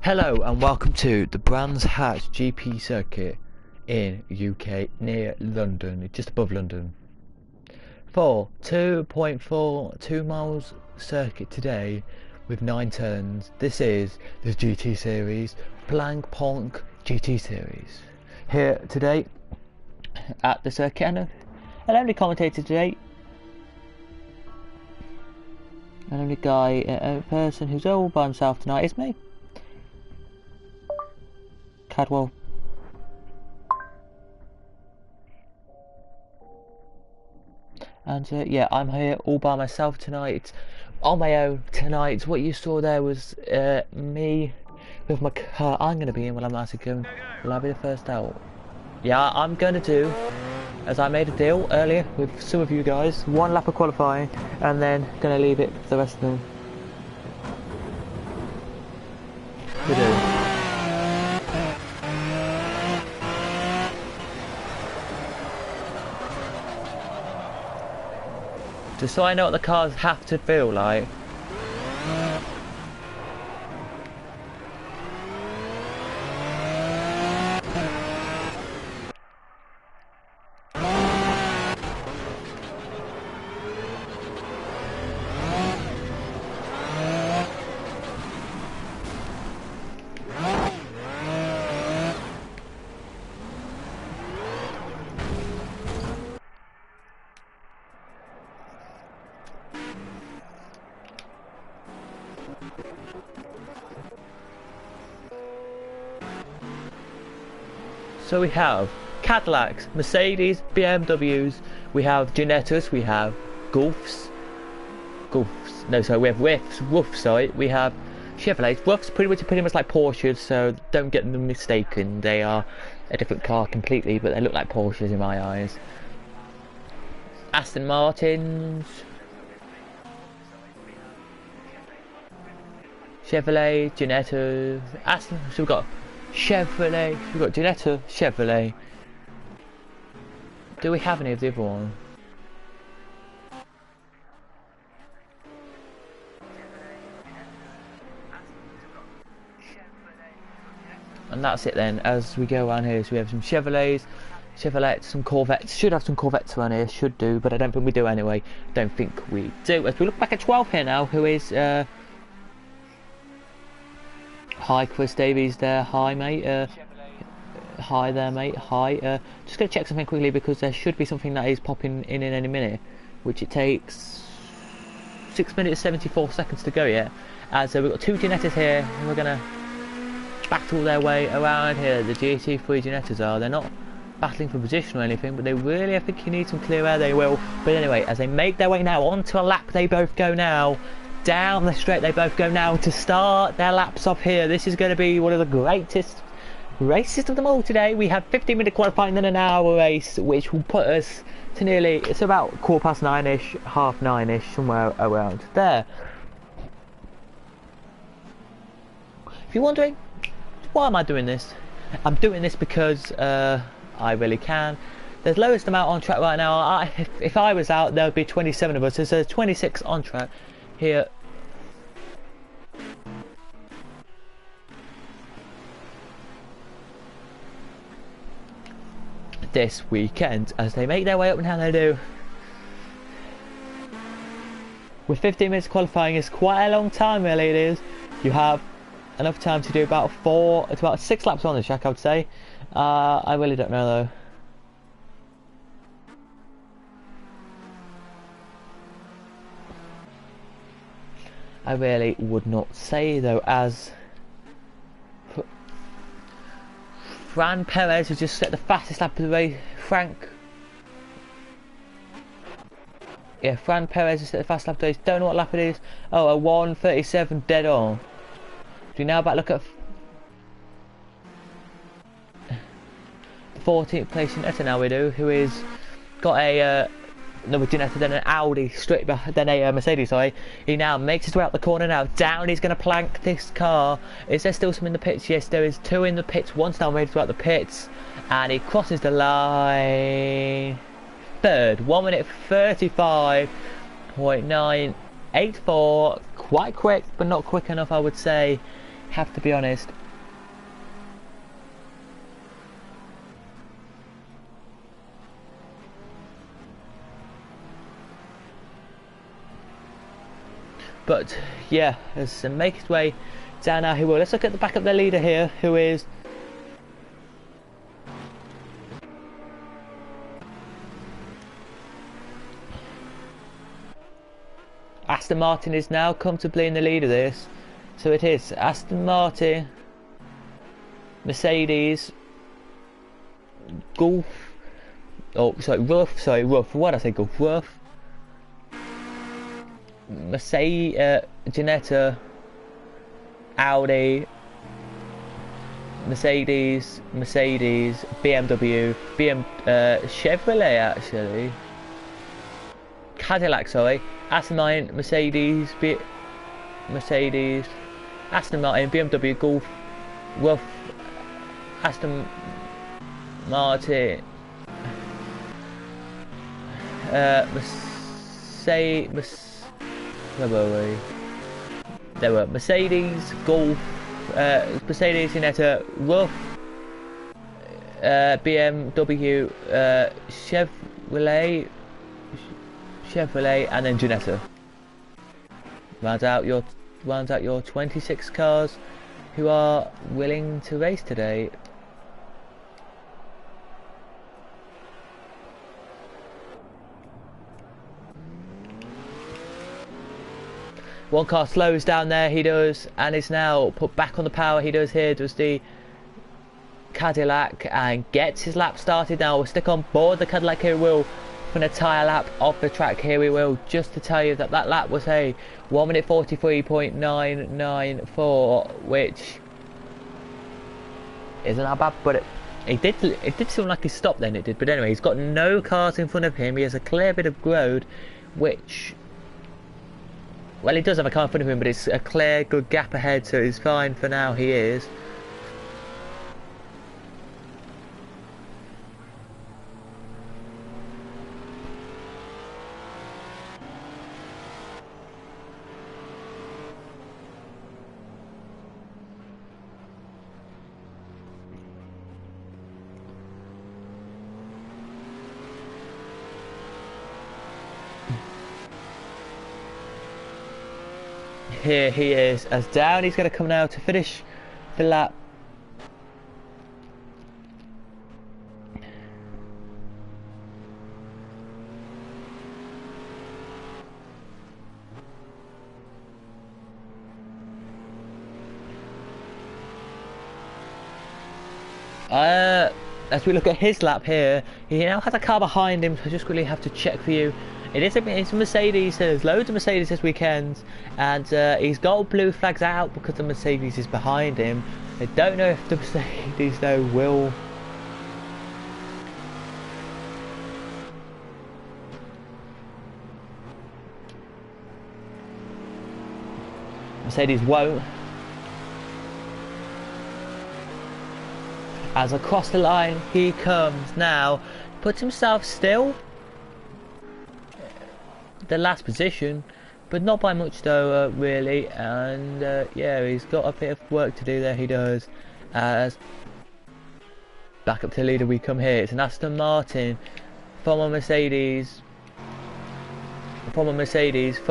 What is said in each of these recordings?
Hello and welcome to the Brands Hatch GP circuit in UK near London, just above London. For 2.42 miles circuit today with 9 turns, this is the GT series, Blank Ponk GT series. Here today at the circuit, and only commentator today. And only guy, a person who's all by himself tonight is me. Cadwell. And yeah, I'm here all by myself tonight, on my own tonight. What you saw there was me with my car. I'm going to be in while I'm actually going. Will I be the first out? Yeah, I'm going to do, as I made a deal earlier with some of you guys, 1 lap of qualifying and then going to leave it for the rest of them to do. Just so I know what the cars have to feel like. So we have Cadillacs, Mercedes, BMWs, we have Ginettas, we have Golfs, we have Woofs, sorry, we have Chevrolets. Woofs pretty much like Porsches, so don't get them mistaken, they are a different car completely, but they look like Porsches in my eyes. Aston Martins, Chevrolet, Ginetta, Aston, so we've got Chevrolet, we've got Ginetta, Chevrolet. Do we have any of the other one? And that's it then, as we go around here. So we have some Chevrolets, some Corvettes. Should have some Corvettes around here, should do, but I don't think we do anyway. Don't think we do. As we look back at 12 here now, who is hi Chris Davies there, hi mate, hi there mate, hi. Just going to check something quickly because there should be something that is popping in any minute, which it takes 6 minutes 74 seconds to go yet. As we've got 2 Ginettas here, and we're going to battle their way around here. The GT3 Ginettas are, they're not battling for position or anything, but they really, I think you need some clear air, they will. But anyway, as they make their way now onto a lap, they both go now. Down the straight they both go now to start their laps off here. This is going to be one of the greatest races of them all today. We have 15-minute qualifying, then an hour race, which will put us to nearly, it's about 9:15ish, 9:30ish, somewhere around there. If you're wondering, why am I doing this? I'm doing this because I really can. There's lowest amount on track right now. If I was out, there would be 27 of us. There's 26 on track here. This weekend, as they make their way up and how they do. With 15 minutes qualifying, is quite a long time, really. It is. You have enough time to do about 6 laps on the track, I would say. I really don't know though. I really would not say though, as Fran Perez has just set the fastest lap of the race. Fran Perez has set the fastest lap of the race. Don't know what lap it is. Oh, a 1:37 dead on. Do you now back look at the 14th place in Etta now we do, who is got a another Ginetta, then an Audi, straight behind, then a Mercedes, sorry. He now makes his way out the corner now. Down, he's going to plank this car. Is there still some in the pits? Yes, there is 2 in the pits. One's now made throughout the pits. And he crosses the line. Third, 1 minute 35.984. Quite quick, but not quick enough, I would say. have to be honest. But yeah, as make his way down now, he will. Let's look at the back of their leader here, who is Aston Martin is now comfortably in the lead of this. So it is Aston Martin, Mercedes, Gulf, Rough, what did I say, Gulf, Rough, Mercedes, Ginetta, Audi, Mercedes, BMW, Chevrolet actually, Cadillac, sorry, Aston Martin, Mercedes, Aston Martin, BMW, Gulf, Rough, Aston Martin, where were we? There were Mercedes, Gulf, Mercedes, Ginetta, Rough, BMW, Chevrolet, and then Ginetta. Rounds out your 26 cars who are willing to race today. One car slows down there, he does, and is now put back on the power. He does here, does the Cadillac, and gets his lap started now. We'll stick on board the Cadillac here, will. An entire lap off the track here, we will, just to tell you that that lap was a 1 minute 43.994, which isn't that bad, but it did seem like he stopped then, it did. But anyway, he's got no cars in front of him. He has a clear bit of road, which, well, he does have a car in front of him, but it's a clear good gap ahead, so he's fine for now. He is. Here he is, as down he's going to come now to finish the lap. As we look at his lap here, he now has a car behind him, so I just quickly have to check for you. It's a Mercedes, there's loads of Mercedes this weekend, and he's got blue flags out because the Mercedes is behind him. I don't know if the Mercedes though will... Mercedes won't. As across the line he comes now, puts himself still. The last position, but not by much though, really, and yeah, he's got a bit of work to do there, he does. As back up to the leader we come here, it's an Aston Martin from a Mercedes, from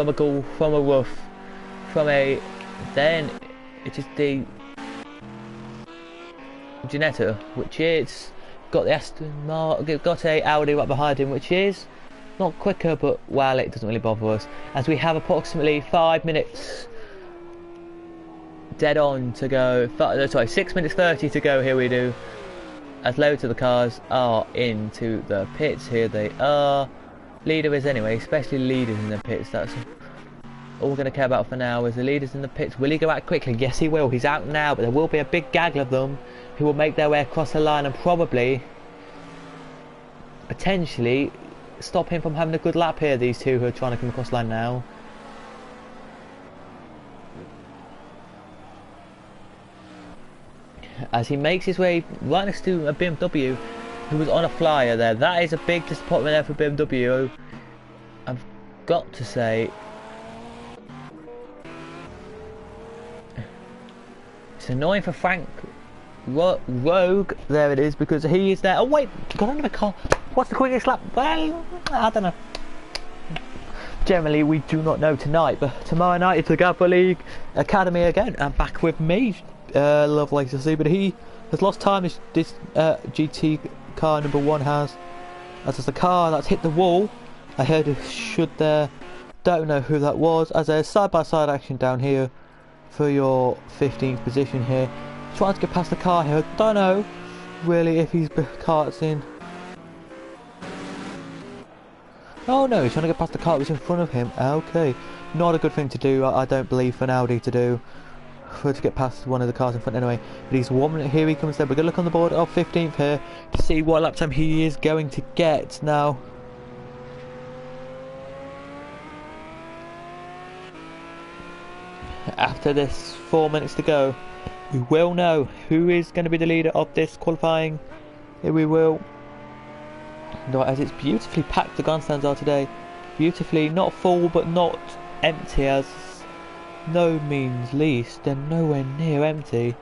a Gulf, from a Rough, from a, then it is the Ginetta, which is got the Aston Martin, got a Audi right behind him, which is not quicker, but well, it doesn't really bother us, as we have approximately 5 minutes dead on to go. 6 minutes 30 to go. Here we do, as loads of the cars are into the pits. Here they are. Leader is anyway, especially leaders in the pits. That's all we're going to care about for now, is the leaders in the pits. Will he go out quickly? Yes, he will. He's out now, but there will be a big gaggle of them who will make their way across the line and probably, potentially, stop him from having a good lap here, these two who are trying to come across the line now. As he makes his way right next to a BMW who was on a flyer there. That is a big disappointment there for BMW. I've got to say. It's annoying for Frank Rogue. There it is, because he is there. Oh wait, got another car. What's the quickest lap? Well, I don't know. Generally, we do not know tonight, but tomorrow night it's the Gabba League Academy again, and back with me, lovely to see. But he has lost time. This GT car number 1 has, as is the car that's hit the wall. I heard a should there. Don't know who that was. As a side-by-side action down here for your 15th position here. Trying to get past the car here. Don't know really if he's carts in. Oh no, he's trying to get past the car that was in front of him. Okay, not a good thing to do, I don't believe, for an Audi to do. To get past one of the cars in front anyway. But he's 1 minute, here he comes there. We're going to look on the board of 15th here to see what lap time he is going to get now. After this 4 minutes to go, we will know who is going to be the leader of this qualifying. Here we will. As it's beautifully packed, the grandstands are today. Beautifully, not full but not empty, as no means least. They're nowhere near empty.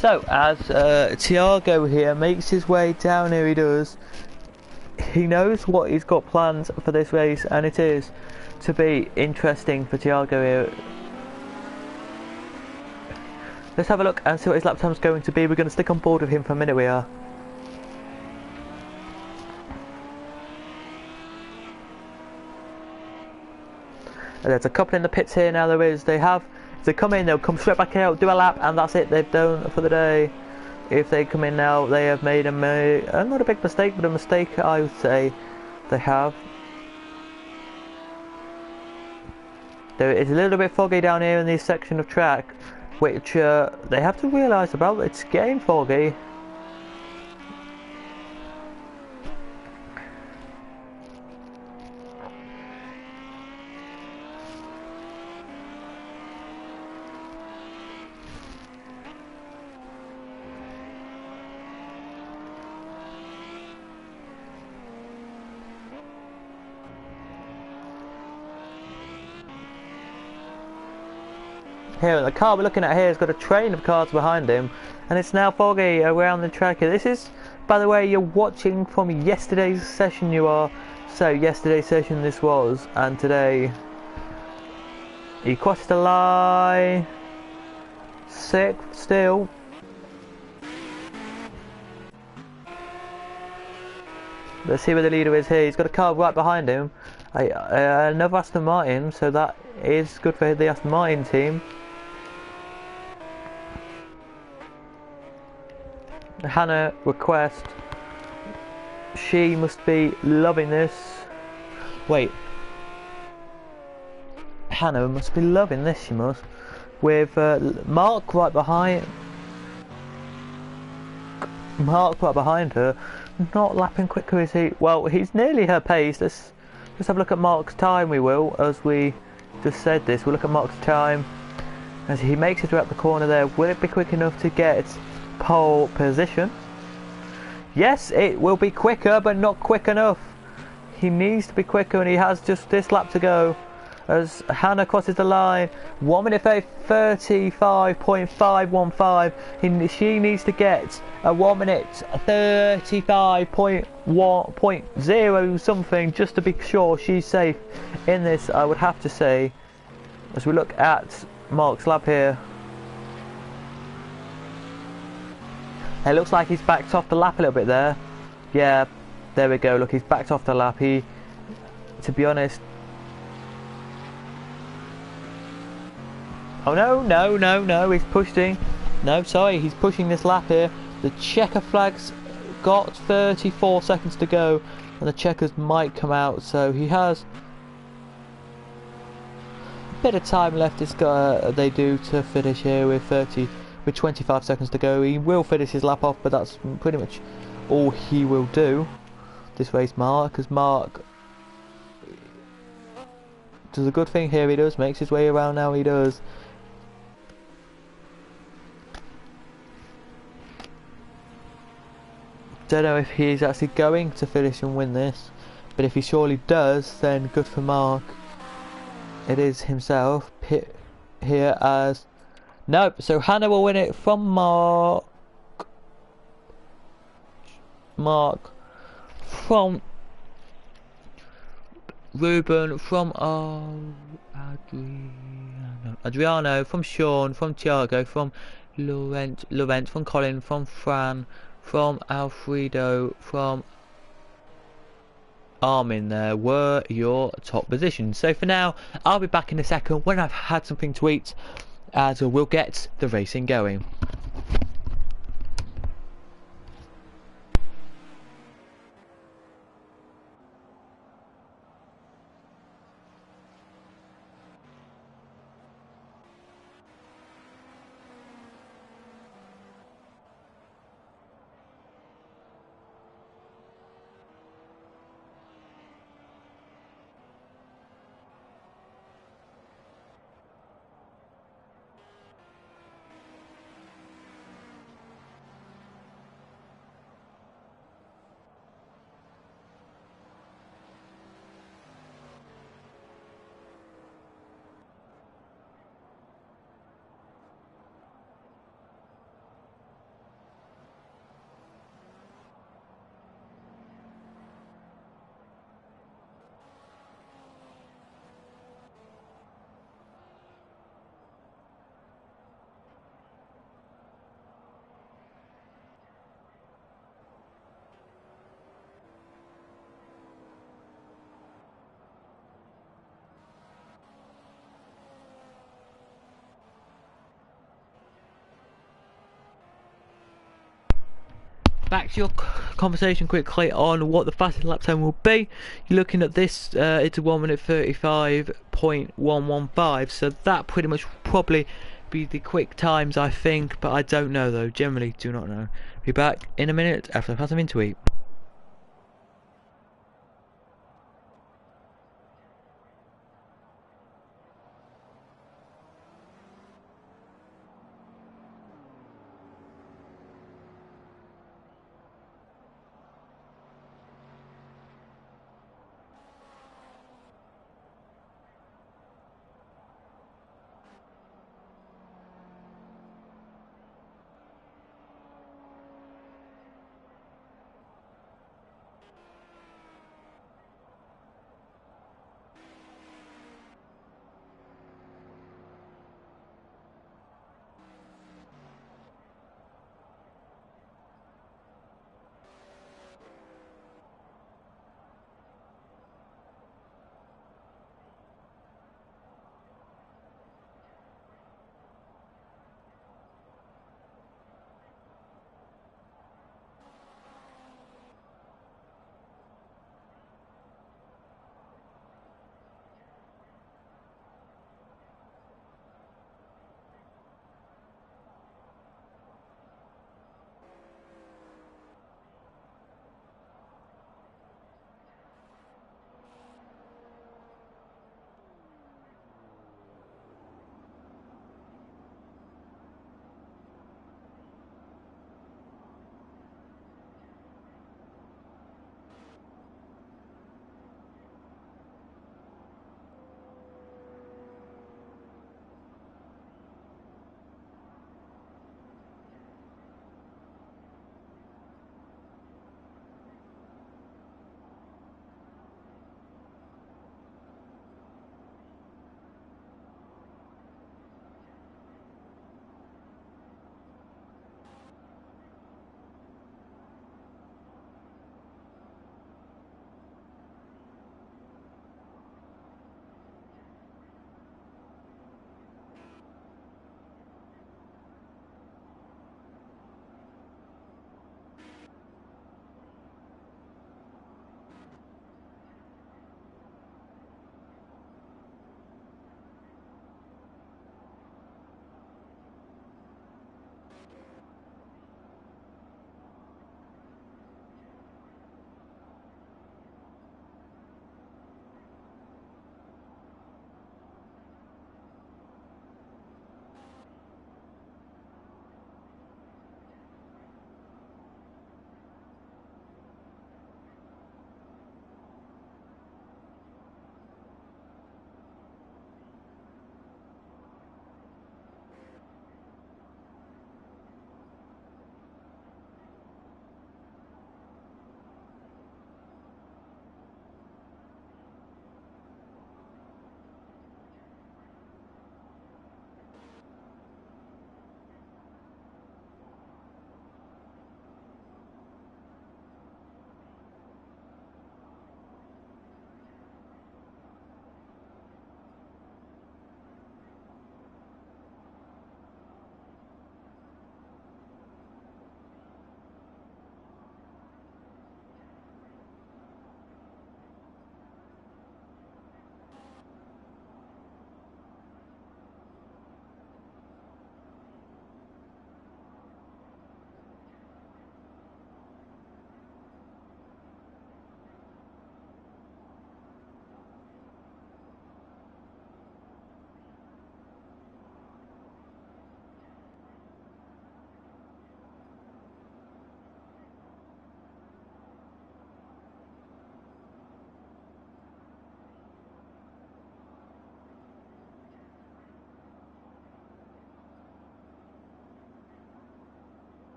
So, as Tiago here makes his way down here, he does. He knows what he's got planned for this race, and it is to be interesting for Tiago here. Let's have a look and see what his lap time's going to be. We're going to stick on board with him for a minute, we are. There's a couple in the pits here now, there is. They come in, they'll come straight back out, do a lap, and that's it, they've done for the day. If they come in now, they have made not a big mistake, but a mistake I would say they have. There is a little bit foggy down here in this section of track, which they have to realise about. It's getting foggy. Here, the car we're looking at here has got a train of cars behind him, and it's now foggy around the track here. This is, by the way, you're watching from yesterday's session, you are. So, yesterday's session this was, and today he crossed the line. 6th still. Let's see where the leader is here. He's got a car right behind him. Another Aston Martin, so that is good for the Aston Martin team. Hannah request. She must be loving this. Wait. Hannah must be loving this, she must. With Mark right behind. Mark right behind her. Not lapping quicker, is he? Well, he's nearly her pace. Let's have a look at Mark's time, we will, as we just said this. We'll look at Mark's time as he makes it throughout the corner there. Will it be quick enough to get pole position? Yes, it will be quicker, but not quick enough. He needs to be quicker, and he has just this lap to go as Hannah crosses the line. 1 minute 35.515. She needs to get a 1 minute 35.1.0 something just to be sure she's safe in this, I would have to say, as we look at Mark's lap here. It looks like he's backed off the lap a little bit there. Yeah, there we go. Look, he's backed off the lap. To be honest, Oh no, no, no, no, he's pushing. No, sorry, he's pushing this lap here. The checker flag's got 34 seconds to go, and the checkers might come out, so he has a bit of time left. This guy, they do to finish here with 25 seconds to go. He will finish his lap off, but that's pretty much all he will do this race, Mark, because Mark does a good thing here. He does, makes his way around now, he does. Don't know if he's actually going to finish and win this, but if he surely does, then good for Mark. It is himself pit here as nope. So Hannah will win it from Mark. From Ruben, from Adriano, from Sean, from Thiago, from Laurent, from Colin, from Fran, from Alfredo, from Armin. There were your top positions. So for now, I'll be back in a second when I've had something to eat, as we'll get the racing going. Back to your conversation quickly on what the fastest lap time will be. You're looking at this, it's a 1 minute 35.115, so that pretty much probably be the quick times, I think, but I don't know though, generally do not know. Be back in a minute after I've had something to eat.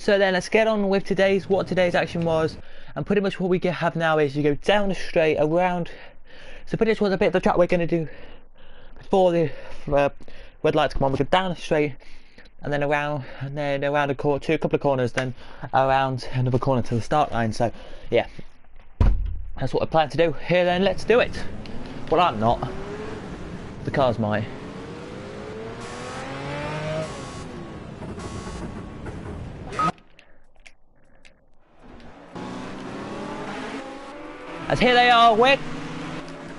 So then let's get on with what today's action was, and pretty much what we have now is you go down the straight around. So pretty much what a bit of the track we're going to do before the red lights come on. We go down the straight and then around a couple of corners, then around another corner to the start line. So yeah, that's what I plan to do here. Then let's do it. Well, I'm not. The cars might. As here they are, we're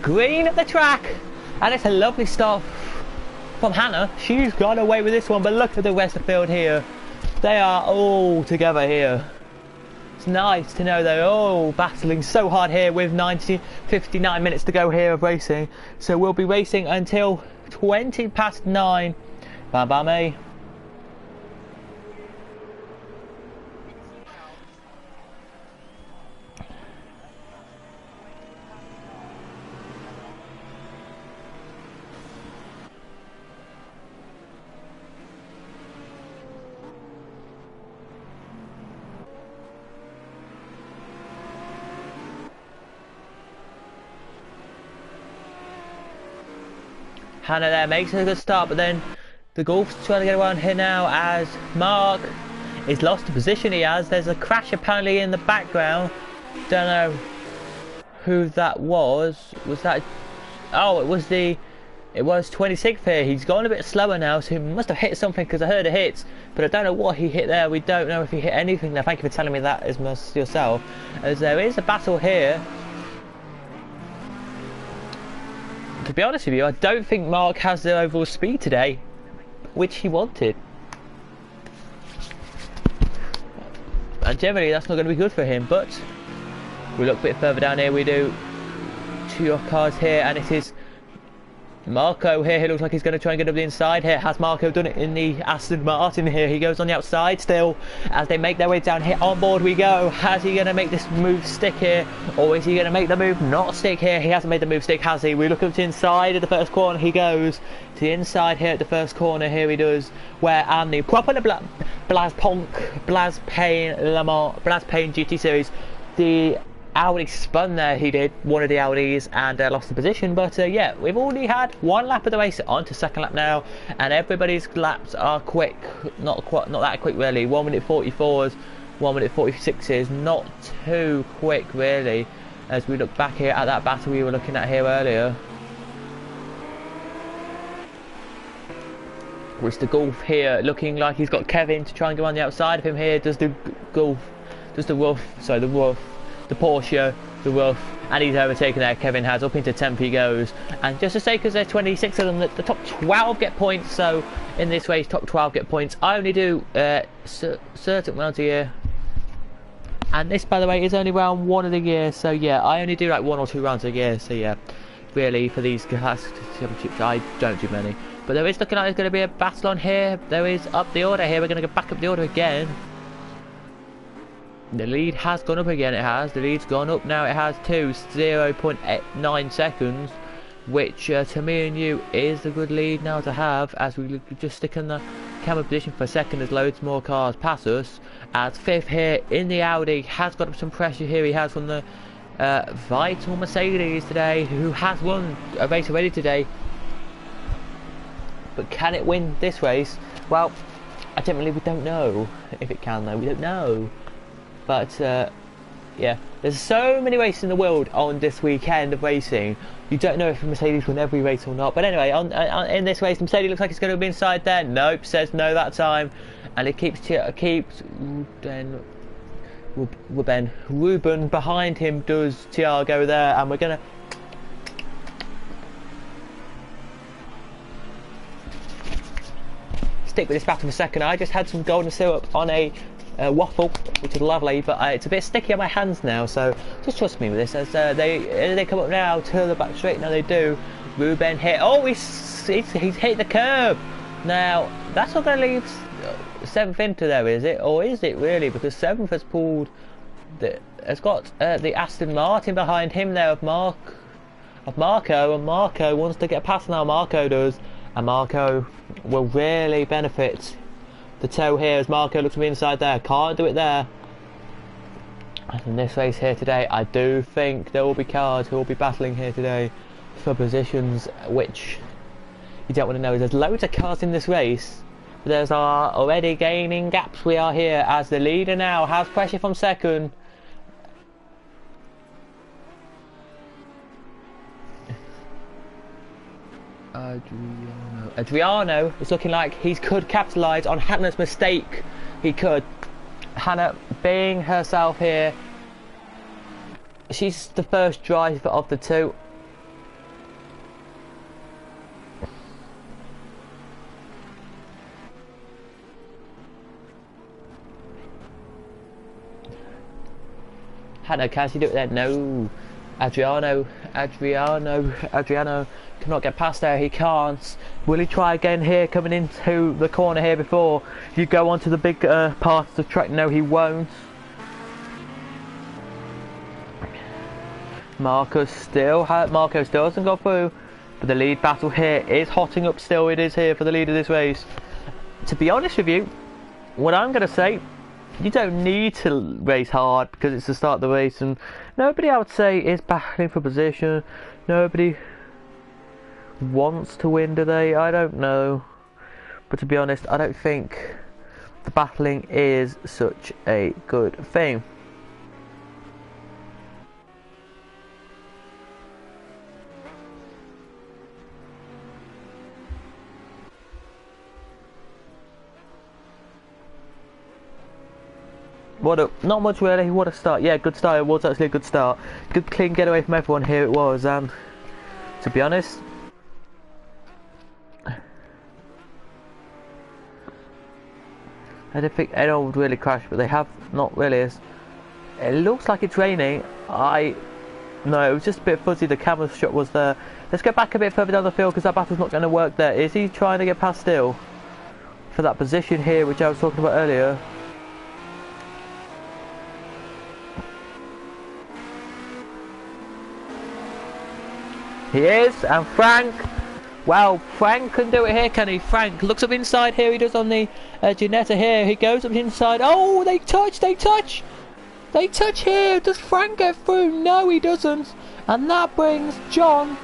green at the track, and it's a lovely stop from Hannah. She's got away with this one, but look at the rest of the field here. They are all together here. It's nice to know they're all battling so hard here with 59 minutes to go here of racing. So we'll be racing until 20 past 9. Bye bye me. Hannah there makes a good start, but then the Golf's trying to get around here now as Mark is lost the position he has. There's a crash apparently in the background. Don't know who that was. Was that... Oh, it was 26th here. He's gone a bit slower now, so he must have hit something because I heard a hit, but I don't know what he hit there. We don't know if he hit anything there. Thank you for telling me that as much yourself, as there is a battle here. To be honest with you, I don't think Mark has the overall speed today, which he wanted. And generally that's not going to be good for him, but we look a bit further down here, we do 2 cars here, and it is Marco here. He looks like he's going to try and get up the inside here. Has Marco done it in the Aston Martin here? He goes on the outside still as they make their way down here. On board we go. Has he going to make this move stick here, or is he going to make the move not stick here? He hasn't made the move stick, has he? We look up to the inside of the first corner. He goes to the inside here at the first corner. Here he does, where the proper Blaz Payne GT Series, the Audi spun there. He did one of the Audis and lost the position, but yeah, we've already had one lap of the race, on to second lap now, and everybody's laps are quick. Not that quick really. 1 minute 44s, 1 minute 46s, not too quick really, as we look back here at that battle we were looking at here earlier. It's the Golf here looking like he's got Kevin to try and go on the outside of him here. Does the Porsche, the Wolf, and he's overtaken there. Kevin has up into 10th he goes, and just to say, because there's 26 of them, the top 12 get points. So in this race, top 12 get points. I only do certain rounds a year, and this, by the way, is only round 1 of the year. So yeah, I only do like 1 or 2 rounds a year. So yeah, really for these championships, I don't do many. But there is looking like there's going to be a battle on here. There is up the order here. We're going to go back up the order again. The lead has gone up again, it has. The lead's gone up now, it has to 0.9 seconds, which to me and you is a good lead now to have, as we just stick in the camera position for a second as loads more cars pass us. As 5th here in the Audi, has got up some pressure here. He has from the Vital Mercedes today, who has won a race already today. But can it win this race? Well, ultimately we don't know if it can though, we don't know. But yeah, there's so many races in the world on this weekend of racing. You don't know if Mercedes win every race or not. But anyway, in this race, Mercedes looks like it's going to be inside there. Nope, says no that time, and it keeps Ruben behind him. Does Thiago there, and we're gonna. Stick with this battle for a second. I just had some golden syrup on a waffle, which is lovely, but it's a bit sticky on my hands now, so just trust me with this. As they come up now to the back straight. Now they do. Ruben hit. Oh, he's hit the curb. Now that's not going to leave 7th into there, is it? Or is it really? Because 7th has pulled. Has got the Aston Martin behind him there of Marco, and Marco wants to get past now. Marco does, and Marco will really benefit the toe here as Marco looks to be inside there. Can't do it there. And in this race here today, I do think there will be cars who will be battling here today for positions, which you don't want to know. There's loads of cars in this race. There's already gaining gaps. We are here as the leader now has pressure from second. Adriano is looking like he could capitalise on Hannah's mistake. He could. Hannah being herself here. She's the first driver of the two. Hannah, can she do it there? No. Adriano cannot get past there. He can't. Will he try again here, coming into the corner here before you go onto the big part of the track? No, he won't. Marco still doesn't go through, but the lead battle here is hotting up still. It is here for the lead of this race. To be honest with you, what I'm going to say, you don't need to race hard because it's the start of the race, and nobody, I would say, is battling for position. Nobody wants to win, do they? I don't know. But to be honest, I don't think the battling is such a good thing. Not much really. What a start. Yeah, good start. It was actually a good start. Good clean getaway from everyone here it was, and to be honest, I don't think anyone would really crash, but they have not really. It looks like it's raining. No, it was just a bit fuzzy. The camera shot was there. Let's go back a bit further down the field because that battle's not going to work there. Is he trying to get past still for that position here, which I was talking about earlier? He is, and Frank, well, Frank can do it here, can he? Frank looks up inside here, he does on the Ginetta here, he goes up inside, oh, they touch here, does Frank get through? No, he doesn't, and that brings John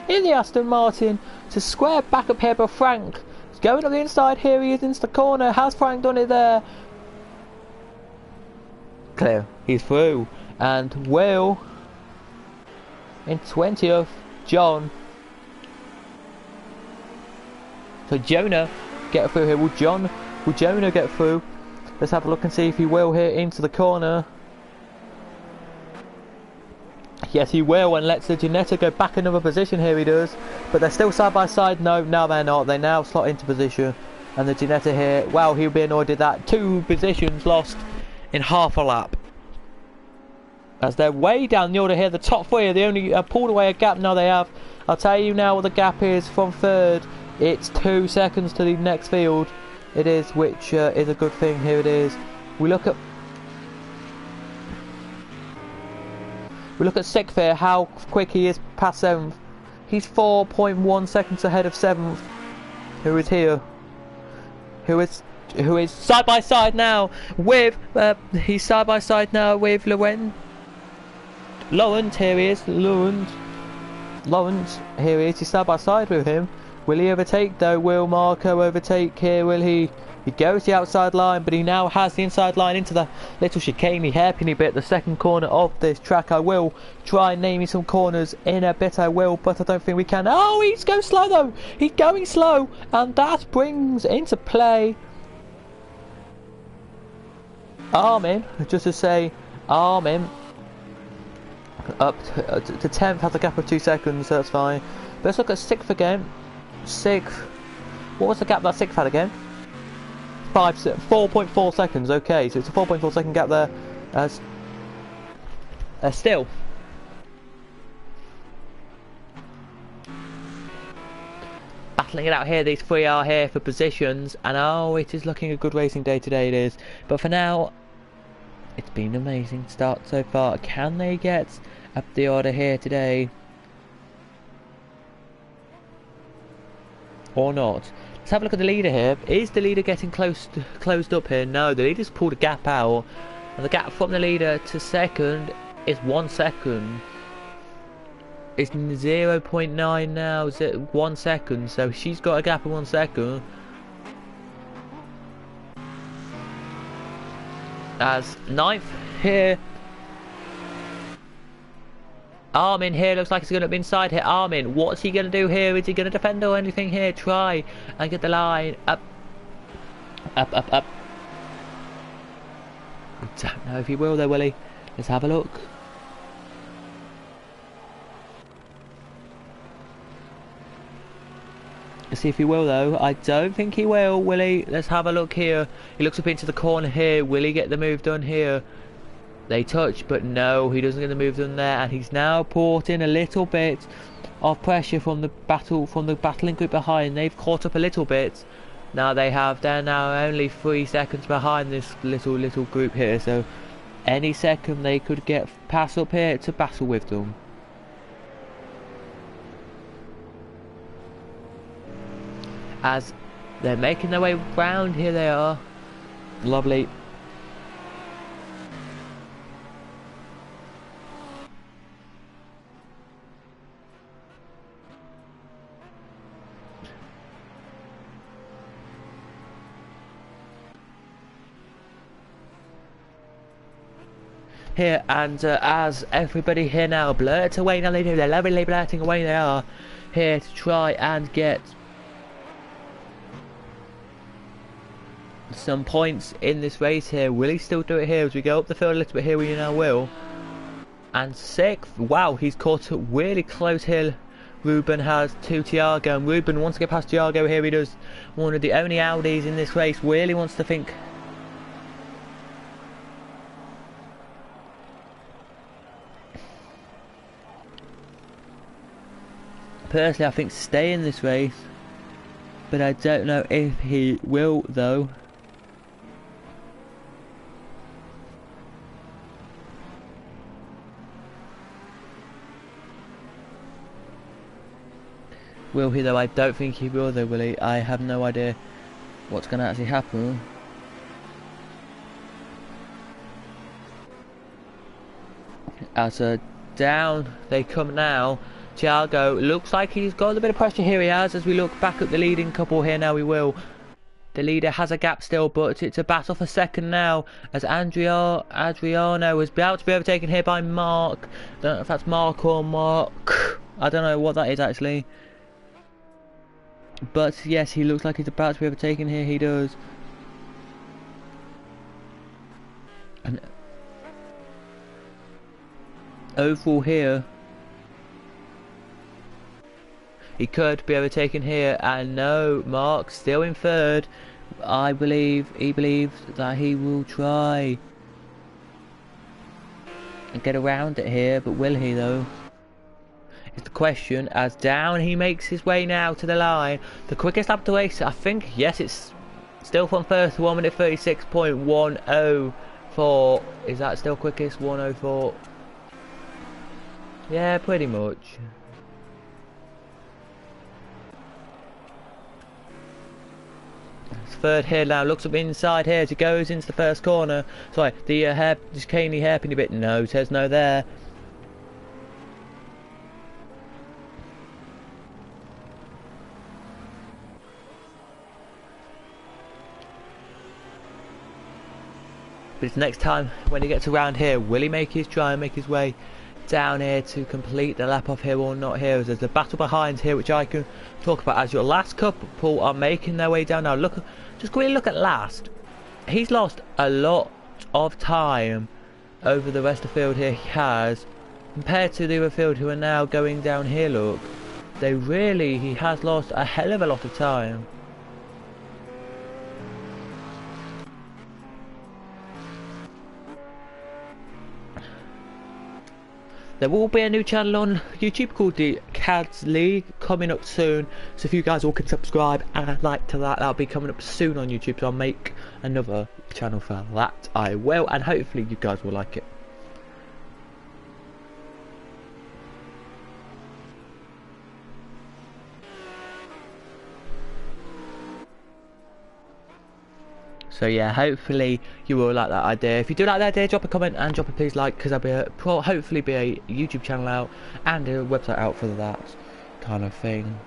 in the Aston Martin to square back up here, but Frank is going up the inside here, he is into the corner, has Frank done it there? Clear, he's through, and Will in 20th, John. So Jonah get through here. Will Jonah get through? Let's have a look and see if he will here into the corner. Yes, he will, and lets the Ginetta go back another position here. He does, but they're still side by side. No, they're not. They now slot into position, and the Ginetta here. Well, he'll be annoyed at that. 2 positions lost in half a lap. As they're way down the order here, the top 3 are the only pulled away a gap now they have. I'll tell you now what the gap is from third. It's 2 seconds to the next field. It is, which is a good thing. Here it is. We look at 6th here, how quick he is past 7th. He's 4.1 seconds ahead of 7th. Who is here? Who is side by side now with he's side by side now with Lawrence, here he is, Lawrence, here he is, he's side by side with him. Will he overtake though? Will Marco overtake here? Will he? He goes the outside line, but he now has the inside line into the little chicaney hairpinny bit, the second corner of this track. I will try and name you some corners in a bit, I will, but I don't think we can. Oh, he's going slow though, he's going slow, and that brings into play Armin, just to say, Armin up to 10th, has a gap of 2 seconds, so that's fine. But let's look at 6th again. 6th, what was the gap that 6th had again? 4.4 seconds, okay, so it's a 4.4 second gap there. Still. Battling it out here, these 3 are here for positions, and oh, it is looking a good racing day today, it is. But for now, it's been an amazing start so far. Can they get up the order here today? Or not? Let's have a look at the leader here. Is the leader getting closed up here? No, the leader's pulled a gap out. And the gap from the leader to second is 1 second. It's 0.9 now, 1 second. So she's got a gap of 1 second. As ninth here. Armin here looks like he's going to be inside here. Armin, what's he going to do here? Is he going to defend or anything here? Try and get the line up. Up, up, up. I don't know if he will though, will he? Let's have a look. Let's see if he will though. I don't think he will he? Let's have a look here. He looks up into the corner here. Will he get the move done here? They touch, but no, he doesn't get the move done there, and he's now brought in a little bit of pressure from the battling group behind. They've caught up a little bit. Now they're now only 3 seconds behind this little group here, so any second they could get pass up here to battle with them. As they're making their way round, here they are. Lovely. Here, and as everybody here now blurt away, now they're lovely blurting away, they are here to try and get some points in this race here. Will he still do it here as we go up the field a little bit here? We now will. And 6th, wow, he's caught up really close here. Ruben has to Tiago, and Ruben wants to get past Tiago here. He does. One of the only Audis in this race, really wants to think. Personally, I think stay in this race, but I don't know if he will though. Will he though? I don't think he will though, will he? I have no idea what's going to actually happen. As down they come now. Tiago looks like he's got a little bit of pressure here. He has, as we look back at the leading couple here now. We will. The leader has a gap still, but it's a battle for second now, as Adriano is about to be overtaken here by Mark. Don't know if that's Mark or Mark. I don't know what that is actually. But yes, he looks like he's about to be overtaken here. He does. And overall here, he could be overtaken here, and no, Mark still in 3rd. I believe he believes that he will try and get around it here, but will he though? It's the question, as down he makes his way now to the line. The quickest lap to race, I think, yes, it's still from 1st to 1 minute 36.104. Is that still quickest? 104? Yeah, pretty much. Third here now, looks up inside here as he goes into the first corner. Sorry, the caney hairpin bit. No, says no there. But it's next time when he gets around here, will he try and make his way down here to complete the lap off here or not here? There's a battle behind here which I can talk about as your last couple are making their way down now. Look, just quickly look at last. He's lost a lot of time over the rest of the field here. He has, compared to the other field who are now going down here. Look, he has lost a hell of a lot of time. There will be a new channel on YouTube called the CADS League coming up soon, so if you guys all can subscribe and like to that, that'll be coming up soon on YouTube, so I'll make another channel for that. I will, and hopefully you guys will like it. So yeah, hopefully you will like that idea. If you do like that idea, drop a comment and drop a please like, because there'll hopefully be a YouTube channel out and a website out for that kind of thing.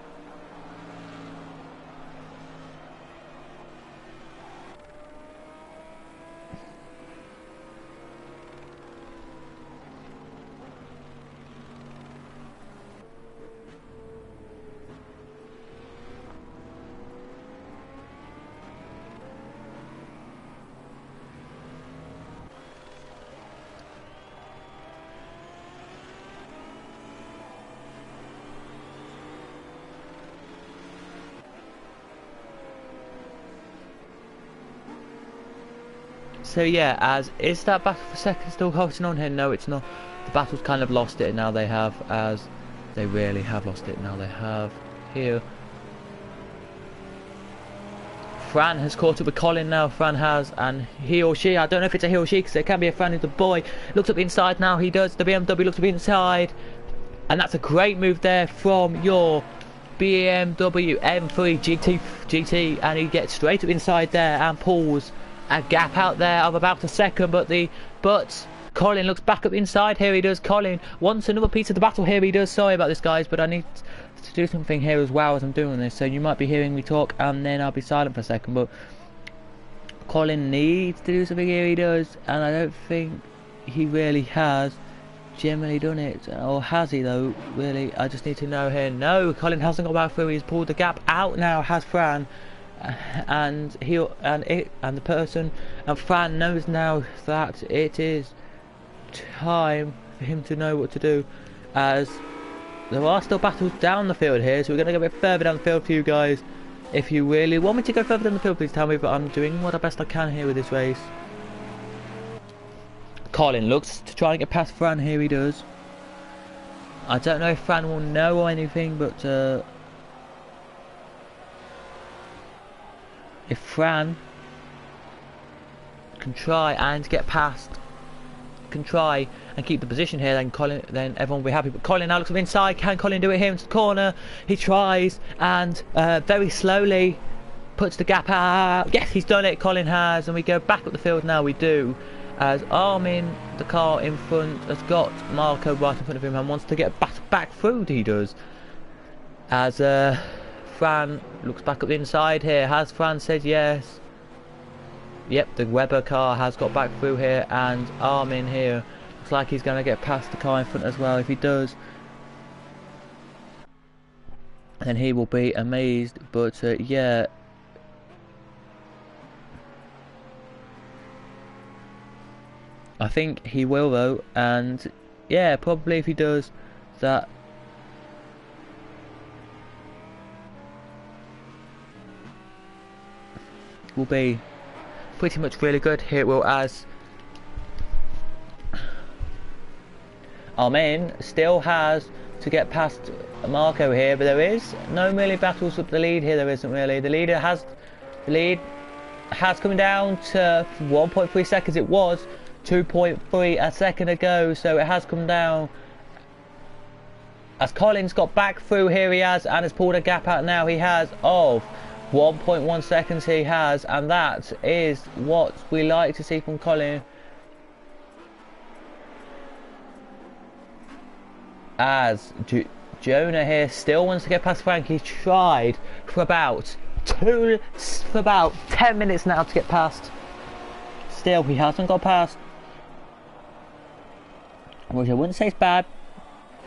So yeah, is that battle for second still holding on here? No, it's not. The battle's kind of lost it, and now they have, as they really have lost it. Now they have here. Fran has caught up with Colin now. Fran has, and he or she, I don't know if it's a he or she, because it can be a Fran, who's the boy. Looks up inside now. He does. The BMW looks up inside, and that's a great move there from your BMW M3 GT, and he gets straight up inside there and pulls a gap out there of about a second, but Colin looks back up inside. Here he does. Colin wants another piece of the battle. Here he does. Sorry about this, guys, but I need to do something here as well as I'm doing this, so you might be hearing me talk and then I'll be silent for a second, but Colin needs to do something. Here he does, and I don't think he really has generally done it, or has he though? Really, I just need to know here. No, Colin hasn't got back through. He's pulled the gap out now. Has Fran, and the person, and Fran knows now that it is time for him to know what to do, as there are still battles down the field here, so we're going to go a bit further down the field for you guys. If you really want me to go further down the field, please tell me, but I'm doing what the best I can here with this race. Colin looks to try and get past Fran. Here he does. I don't know if Fran will know or anything, but if Fran can try and get past, can try and keep the position here, then everyone will be happy. But Colin now looks up inside. Can Colin do it here into the corner? He tries, and very slowly puts the gap out. Yes, he's done it. Colin has, and we go back up the field now. We do, as Armin, the car in front, has got Marco right in front of him and wants to get back through. He does, as Fran looks back up the inside here. Has Fran said yes? Yep, the Weber car has got back through here, and Armin here looks like he's going to get past the car in front as well. If he does, then he will be amazed. But yeah, I think he will though, and yeah, probably if he does, that will be pretty much really good. Here it will, as Armin still has to get past Marco here, but there is no really battles with the lead here. There isn't really. The lead has come down to 1.3 seconds. It was 2.3 a second ago, so it has come down. As Colin's got back through here, he has, and has pulled a gap out now. He has of 1.1 seconds he has, and that is what we like to see from Colin. As Jonah here still wants to get past Frank. He's tried for about 10 minutes now to get past. Still, he hasn't got past. Which I wouldn't say it's bad.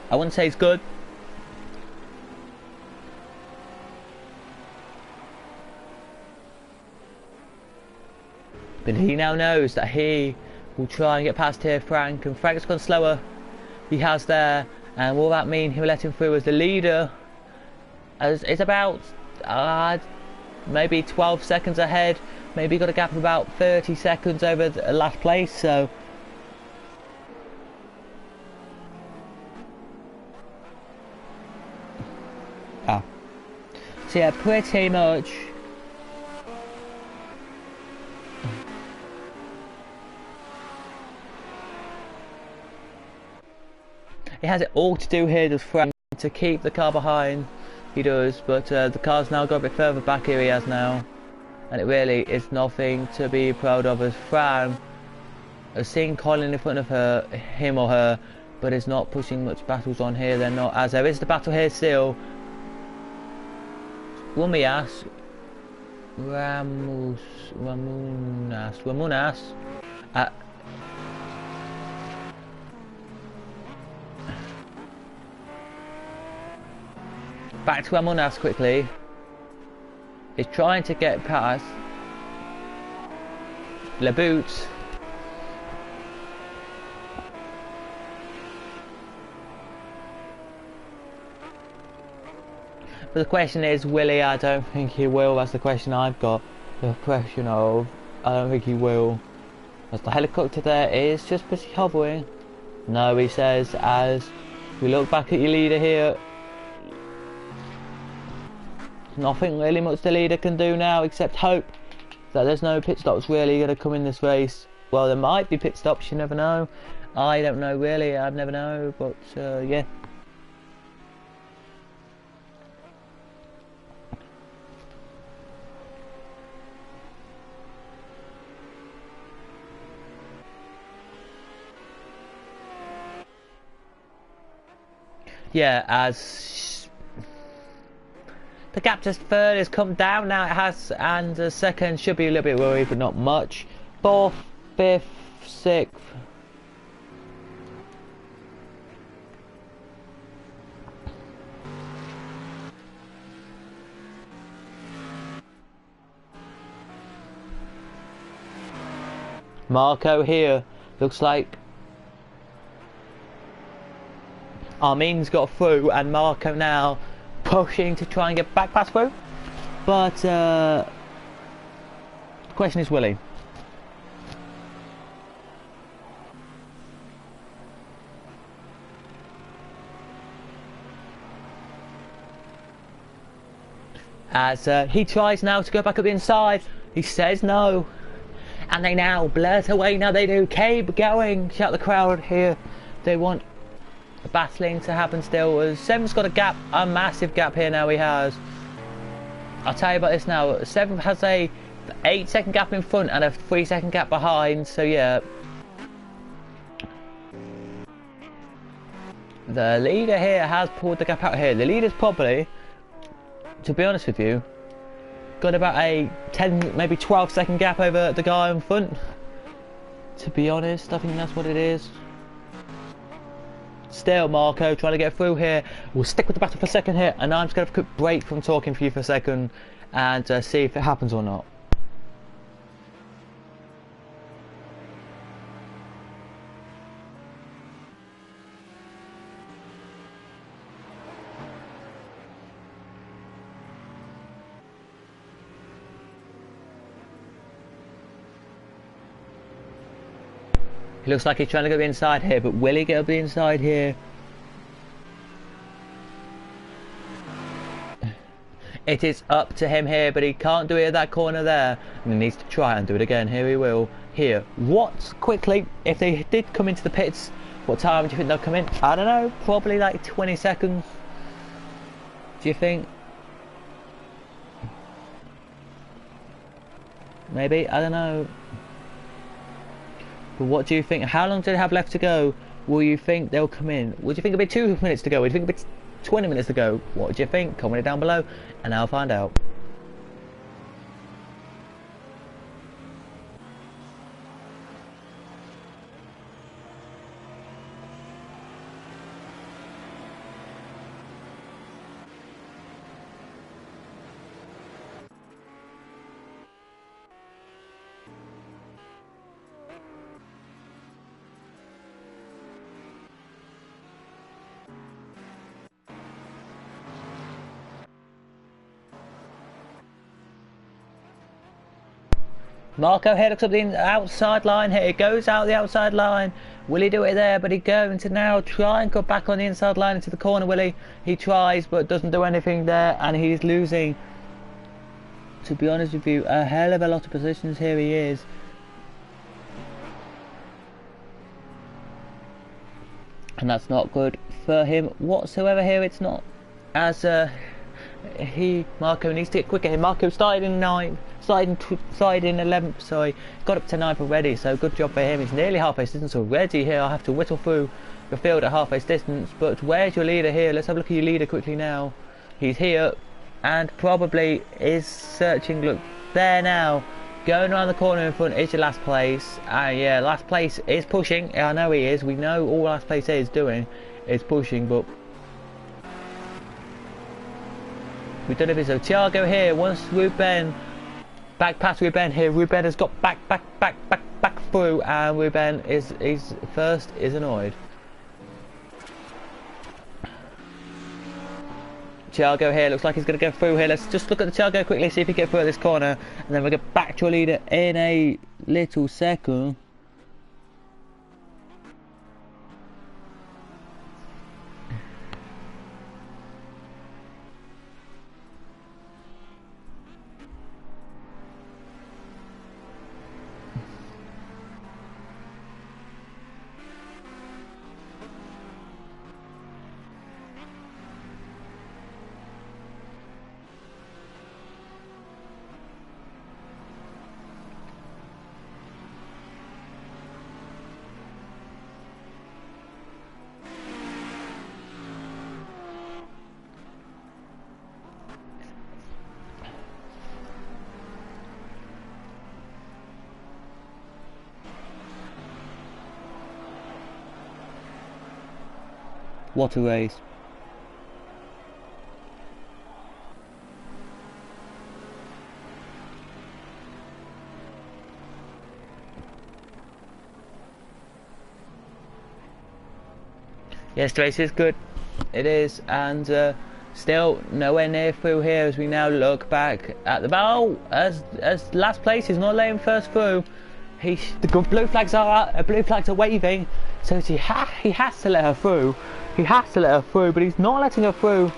I wouldn't say it's good. But he now knows that he will try and get past here, Frank, and Frank's gone slower. He has there, and will that mean he'll let him through as the leader? As it's about maybe 12 seconds ahead, maybe got a gap of about 30 seconds over the last place, so so yeah, pretty much. He has it all to do here, does Frank, to keep the car behind. He does, but the car's now got a bit further back here. He has now, and it really is nothing to be proud of, as Fran has seen Colin in front of him or her, but is not pushing much battles on here. They're not, as there is the battle here still. Ramunas, back to Ramunas quickly. Is trying to get past Le Boot. But the question is, will he? I don't think he will. That's the question I've got. The question of, I don't think he will. As the helicopter there is just busy hovering. No, he says, as we look back at your leader here. Nothing really much the leader can do now except hope that there's no pit stops really going to come in this race. Well, there might be pit stops, you never know. I don't know really, I'd never know, but yeah. Yeah, as the gap to third has come down now, it has, and the second should be a little bit worried, but not much. Fourth, fifth, sixth. Marco here, looks like Armin's got through, and Marco now pushing to try and get back past through. But the question is, will he? As he tries now to go back up the inside, he says no. And they now blurt away, now they do. Keep going, shout the crowd here. They want battling to happen still, as Seven's got a gap, a massive gap here now he has. I'll tell you about this now. Seven has a 8-second gap in front and a 3-second gap behind, so yeah. The leader here has pulled the gap out here. The leader's probably, to be honest with you, got about a 10, maybe 12-second gap over the guy in front. To be honest, I think that's what it is. Still, Marco trying to get through here. We'll stick with the battle for a second here, and I'm just going to have a quick break from talking for you for a second and see if it happens or not. He looks like he's trying to go inside here, but will he get up the inside here? It is up to him here, but he can't do it at that corner there. And he needs to try and do it again. Here he will. Here. What? Quickly, if they did come into the pits, what time do you think they'll come in? I don't know. Probably like 20 seconds. Do you think? Maybe? I don't know. But what do you think? How long do they have left to go? Will you think they'll come in? Would you think it'll be 2 minutes to go? Would you think it'll be 20 minutes to go? What do you think? Comment it down below and I'll find out. Marco here looks up the outside line here. He goes out the outside line. Will he do it there? But he's going to now try and cut back on the inside line into the corner, will he? He tries but doesn't do anything there, and he's losing, to be honest with you, a hell of a lot of positions here he is. And that's not good for him whatsoever here. It's not, as Marco needs to get quicker here. Marco started in 9th, Started in 11th, sorry, got up to 9th already, so good job for him. He's nearly halfway distance already here. I have to whittle through the field at halfway distance, but where's your leader here? Let's have a look at your leader quickly now. He's here, and probably is searching, look, there now. Going around the corner in front is your last place. Yeah, last place is pushing. I know he is. We know all last place is doing is pushing, but we don't know if it's so. Thiago here wants Ruben back past Ruben here. Ruben has got back through, and Ruben is first is annoyed. Thiago here, looks like he's going to go through here. Let's just look at the Thiago quickly, see if he can get through at this corner, and then we'll get back to our leader in a little second. What a race. Yes, the race is good. It is, and still nowhere near through here as we now look back at the battle. As last place is not letting first through. The blue flags are waving, so he has to let her through. He has to let her through, but he's not letting her through.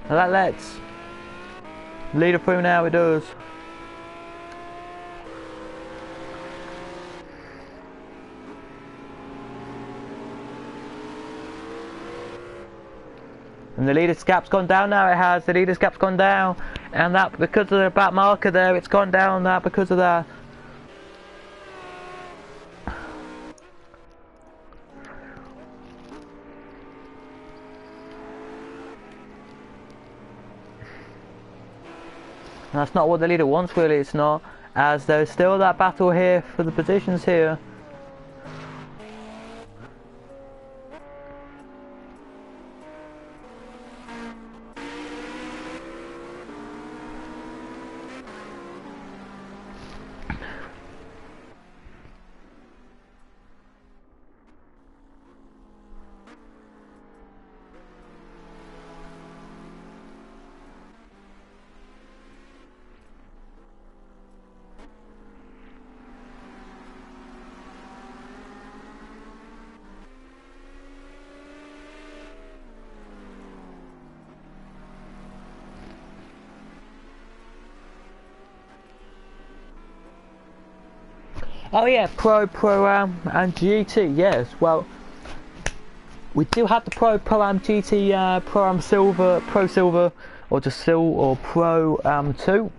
And that lets lead her through now, it does. And the leader's gap's gone down now, it has. The leader's gap's gone down. And that, because of the back marker there, it's gone down that because of that. And that's not what the leader wants, really, it's not. As there's still that battle here for the positions here. Oh yeah, Pro-Am and GT, yes. Well, we do have the Pro-Am GT, Pro-Am Silver, Pro Silver, or just Sil, or Pro-Am 2.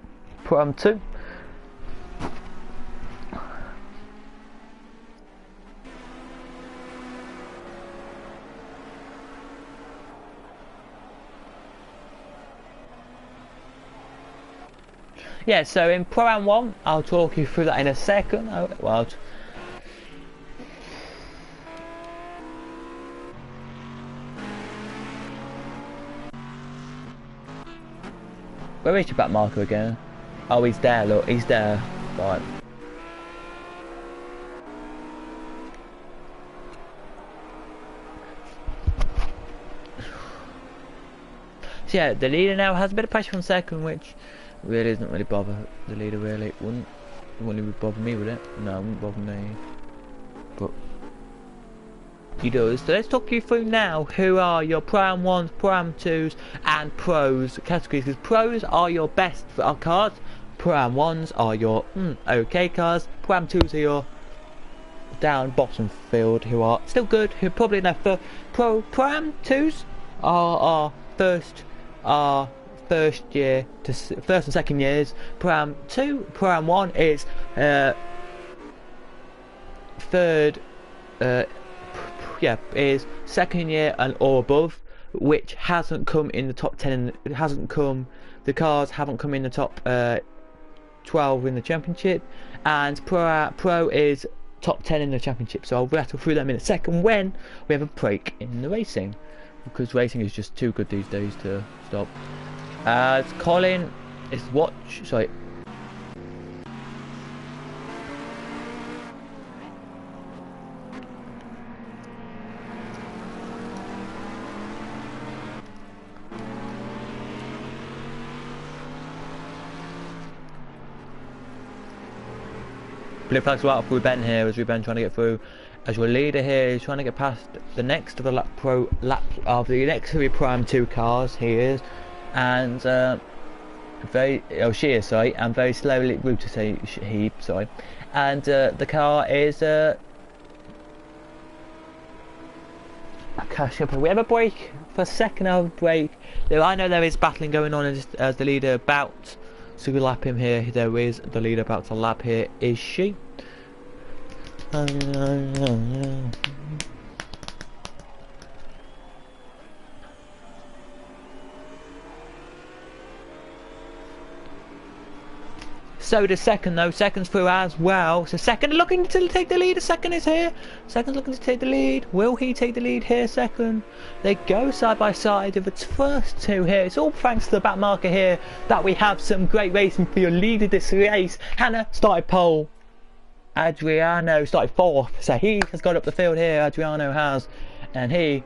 Pro-Am 2. Yeah, so in Pro-Am 1, I'll talk you through that in a second. Well, where is your back marker again? Oh, he's there, look, he's there. Right. So yeah, the leader now has a bit of pressure from second, which really doesn't really bother the leader, really. It wouldn't even bother me, would it? No, it wouldn't bother me. But he does. So let's talk you through now who are your Pro-Am 1s, Pro-Am 2s and Pros categories, because Pros are your best cards, Pro-Am 1s are your okay cars. Pro-Am 2s are your down bottom field, who are still good, who probably enough for Pro-Am 2s are first year to first and second years. Pro-Am 2, Pro-Am 1 is third, is second year and or above, which hasn't come in the top 10. It hasn't come. The cars haven't come in the top 12 in the championship, and Pro is top 10 in the championship. So I'll rattle through them in a second when we have a break in the racing, because racing is just too good these days to stop. As Colin is sorry. Blue flags right up through Ben here, as Ruben trying to get through. As your leader here is trying to get past the next of the the next three Pro-Am 2 cars. He is, and she is, sorry, and very slowly, rude to say he, sorry, and the car is we have a break for a second. Of break. I know there is battling going on as the leader about to lap him here. There is the leader about to lap here. Is she? So the second though, second's through as well. So second looking to take the lead. The second is here. Second's looking to take the lead. Will he take the lead here? Second. They go side by side with its first two here. It's all thanks to the back marker here that we have some great racing for your lead of this race. Hannah started pole. Adriano started fourth. So he has got up the field here. Adriano has, and he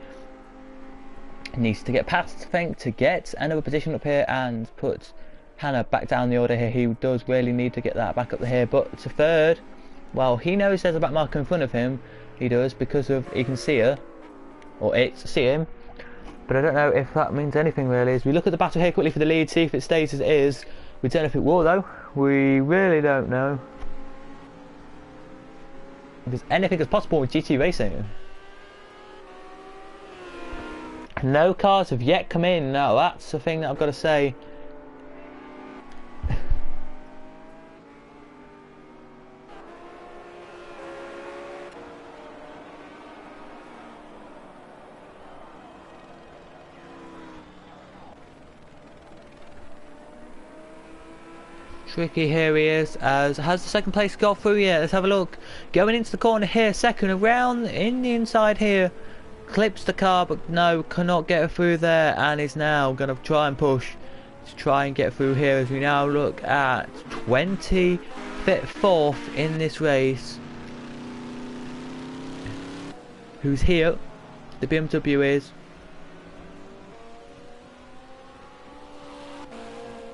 needs to get past, I think, to get another position up here and put Hannah back down the order here. He does really need to get that back up here, but to third, well, he knows there's a back marker in front of him. He does, because of he can see her, or see him, but I don't know if that means anything really. As we look at the battle here quickly for the lead, see if it stays as it is. We don't know if it will though. We really don't know. Because anything is possible with GT racing. No cars have yet come in. Now that's the thing that I've got to say. Tricky, here he is. Has the second place got through yet? Let's have a look. Going into the corner here, second around in the inside here. Clips the car, but no, cannot get through there, and is now going to try and push to try and get through here as we now look at 24th in this race. Who's here? The BMW is.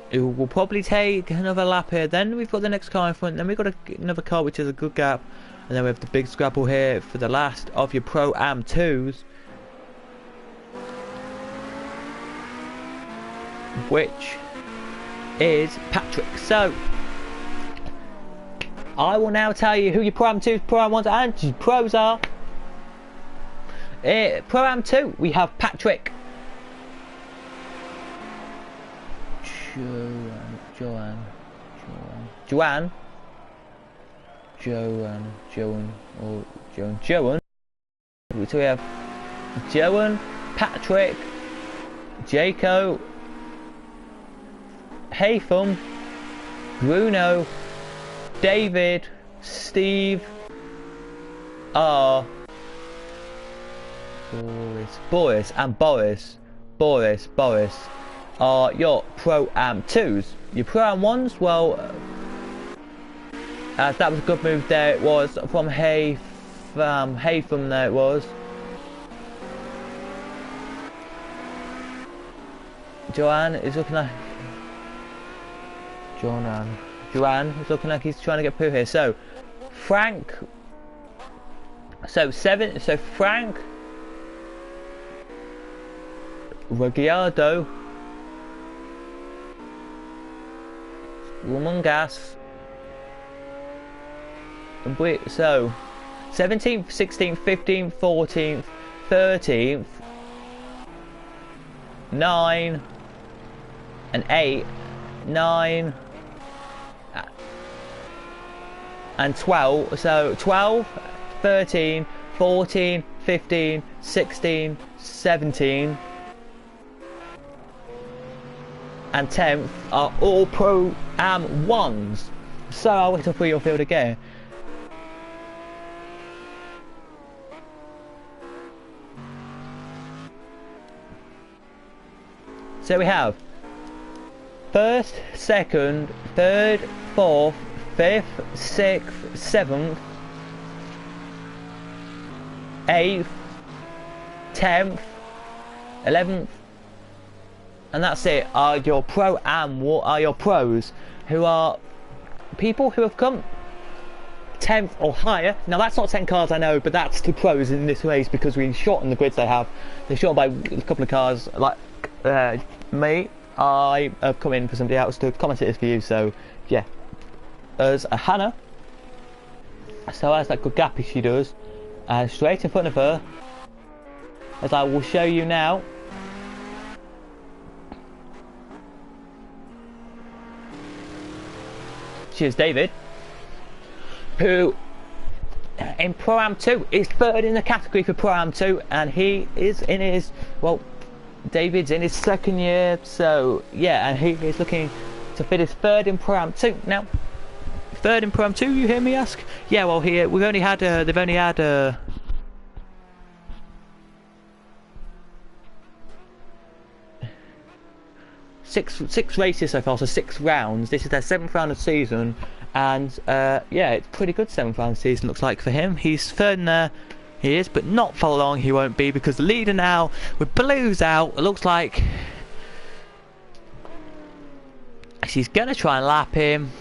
It will probably take another lap here. Then we've got the next car in front. Then we've got another car which is a good gap. And then we have the big scrabble here for the last of your Pro-Am 2s. Which is Patrick. So, I will now tell you who your Pro-Am 2s, Pro-Am 1s and your Pros are. Pro-Am 2, we have Patrick. Joanne. So we have Joan, Patrick, Jaco, Haytham, Bruno, David, Steve, R, Boris and Boris are your Pro-Am 2s. Your Pro-Am 1s, well, that was a good move there. It was from Haytham there it was. Joanne is looking like he's trying to get through here. So Frank, Frank, Rumungas. So 17th, 16th, 15th, 14th, 13th, 9 and 8, 9 and 12. So 12, 13, 14, 15, 16, 17 and 10th are all Pro-Am 1s. So I'll wait for your field again. So we have 1st, 2nd, 3rd, 4th, 5th, 6th, 7th, 8th, 10th, 11th, and that's it. Are your Pro-Am, are your pros, who are people who have come 10th or higher. Now that's not 10 cars, I know, but that's the pros in this race because we shorten the grids they have. They're short by a couple of cars. Like me, I have come in for somebody else to commentate this for you, so yeah. There's a Hannah, so has that good gap she does, straight in front of her, as I will show you now. Cheers, David, who in Pro-Am 2 is 3rd in the category for Pro-Am 2, and he is in his, well, David's in his 2nd year, so yeah, and he is looking to fit his 3rd in Pro-Am 2. Now, 3rd in Pro-Am 2, you hear me ask? Yeah, well, here we've only had they've only had six races so far, so 6 rounds. This is their 7th round of season, and yeah, it's pretty good 7th round of season looks like for him. He's 3rd in there. He is, but not for long he won't be, because the leader now, with blues out, it looks like she's going to try and lap him.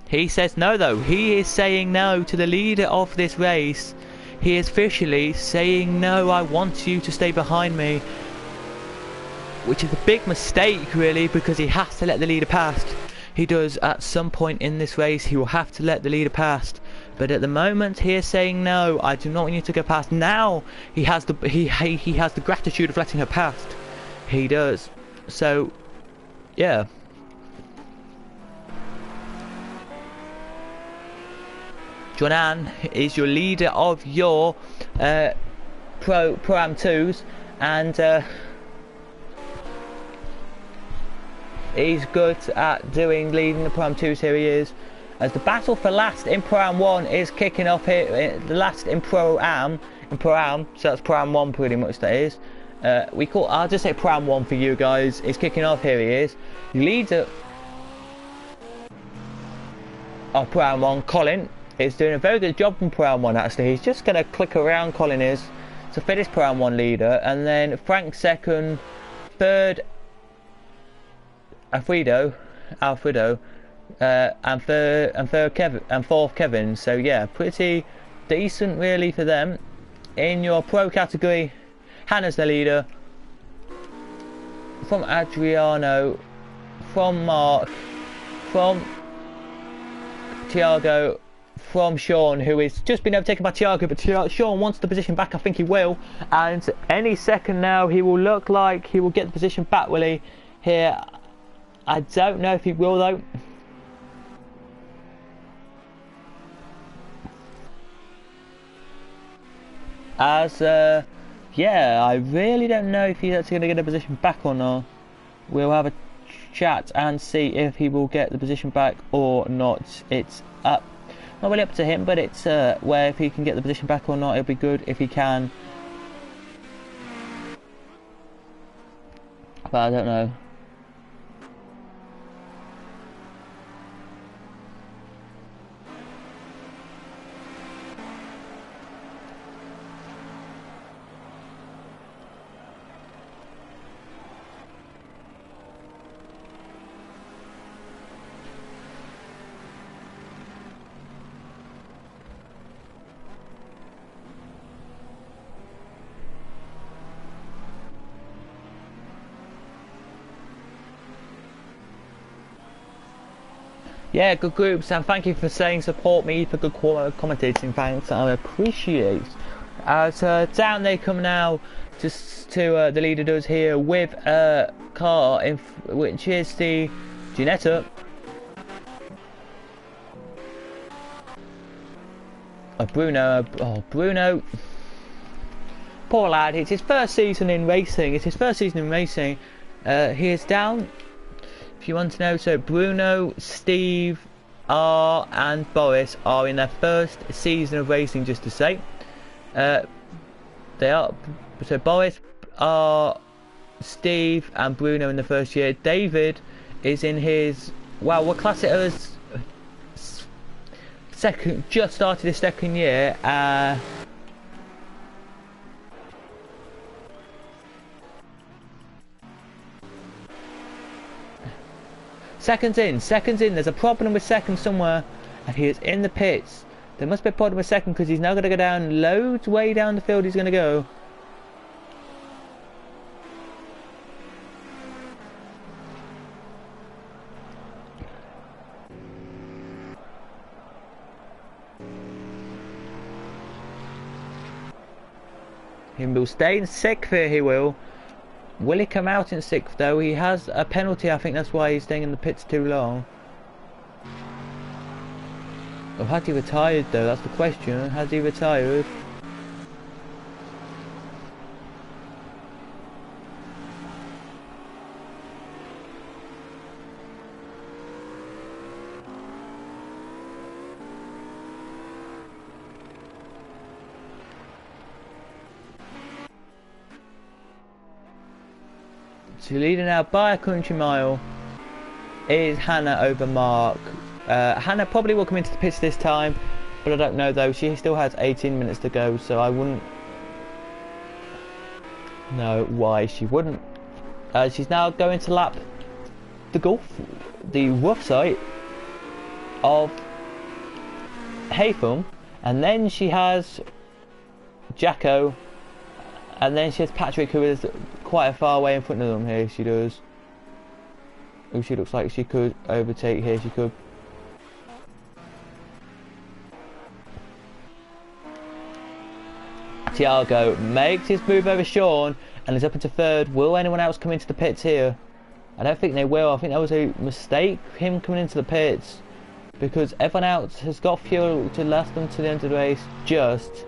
He says no though. He is saying no to the leader of this race. He is officially saying no, I want you to stay behind me. Which is a big mistake really, because he has to let the leader past. He does at some point in this race, he will have to let the leader past. But at the moment he is saying no, I do not want you to go past. Now he has the he has the gratitude of letting her past. He does. So yeah. Jonan is your leader of your Pro-Am 2s, and he's good at leading the Pro-Am 2s. Here he is. As the battle for last in Pro-Am 1 is kicking off here, the last in Pro-Am, so that's Pro-Am 1 pretty much that is. I'll just say Pro-Am 1 for you guys. It's kicking off, here he is. The leader of Pro-Am 1, Colin, is doing a very good job in Pro-Am 1 actually. He's just going to click around, Colin is, to finish Pro-Am 1 leader, and then Frank 2nd, 3rd Alfredo, and third Kevin, and 4th Kevin. So yeah, pretty decent really for them. In your pro category, Hannah's the leader, from Adriano, from Mark, from Tiago, from Sean, who is just been overtaken by Tiago, but Sean wants the position back. I think he will, and any second now he will look like he will get the position back, will he? Here, I don't know if he will though. As yeah, I really don't know if he's actually going to get the position back or not. We'll have a chat and see if he will get the position back or not. It's up, not really up to him, but it's where if he can get the position back or not, it'll be good if he can. But I don't know. Yeah, good groups, and thank you for saying support me for good commentating. Thanks, I appreciate. So down they come now, just to the leader does here with a car, which is the Ginetta. Bruno, oh Bruno, poor lad. It's his first season in racing. He is down. If you want to know, so Bruno, Steve, R and Boris are in their first season of racing, just to say. They are, so Boris, R, Steve and Bruno in the first year. David is in his, well, we'll class it as second, just started his second year. Seconds in, there's a problem with second somewhere, and he is in the pits. There must be a problem with second, because he's now going to go down loads way down the field. He's going to go. He will stay in sixth here, he will. Will he come out in sixth though? He has a penalty, I think that's why he's staying in the pits too long. Or has he retired though? That's the question. Has he retired? So leading now by a country mile is Hannah over Mark. Hannah probably will come into the pits this time, but I don't know though. She still has 18 minutes to go, so I wouldn't know why she wouldn't. She's now going to lap the rough site of Haytham, and then she has Jacko, and then she has Patrick, who is quite a far away in front of them. Here she does. Oh, she looks like she could overtake here. She could. Tiago makes his move over Sean and is up into third. Will anyone else come into the pits here? I don't think they will. I think that was a mistake, him coming into the pits, because everyone else has got fuel to last them to the end of the race. Just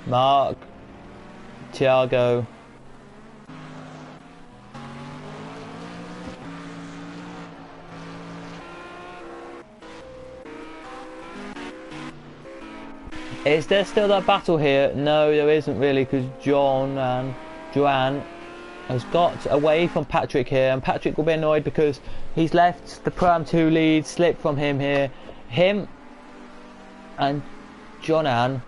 Mark, Tiago, is there still that battle here? No, there isn't really, because John and Joanne has got away from Patrick here, and Patrick will be annoyed because he's left the Pram 2 lead slip from him here. Him and Joanne,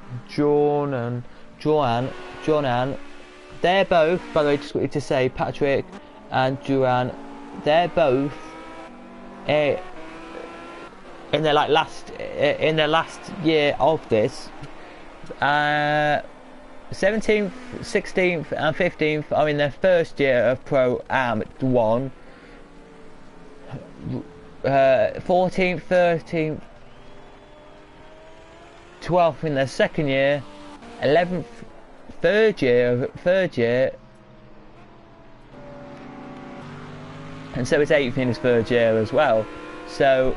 they're both, by the way, just wanted to say, Patrick and Joanne, they're both in their last year of this. 17th, 16th and 15th are in their first year of Pro Am 1. 14th, 13th, 12th in their second year, 11th third year, and so it's 8th in his third year as well. So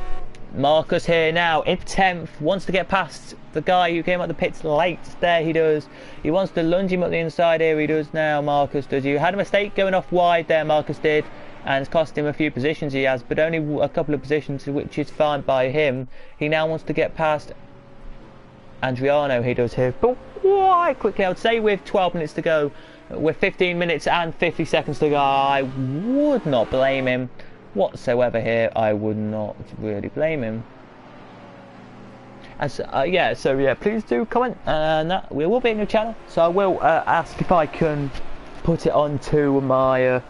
Marcus here now in 10th, wants to get past the guy who came up the pits late. There he does. He wants to lunge him up the inside here. He does now. Marcus does. You had a mistake going off wide there. Marcus did, and it's cost him a few positions. He has, but only a couple of positions, which is fine by him. He now wants to get past Adriano, he does here, but quite quickly. I would say with 12 minutes to go, with 15 minutes and 50 seconds to go, I would not blame him whatsoever here. I would not really blame him. As yeah, so yeah, please do comment, and we will be in the channel, so I will ask if I can put it onto my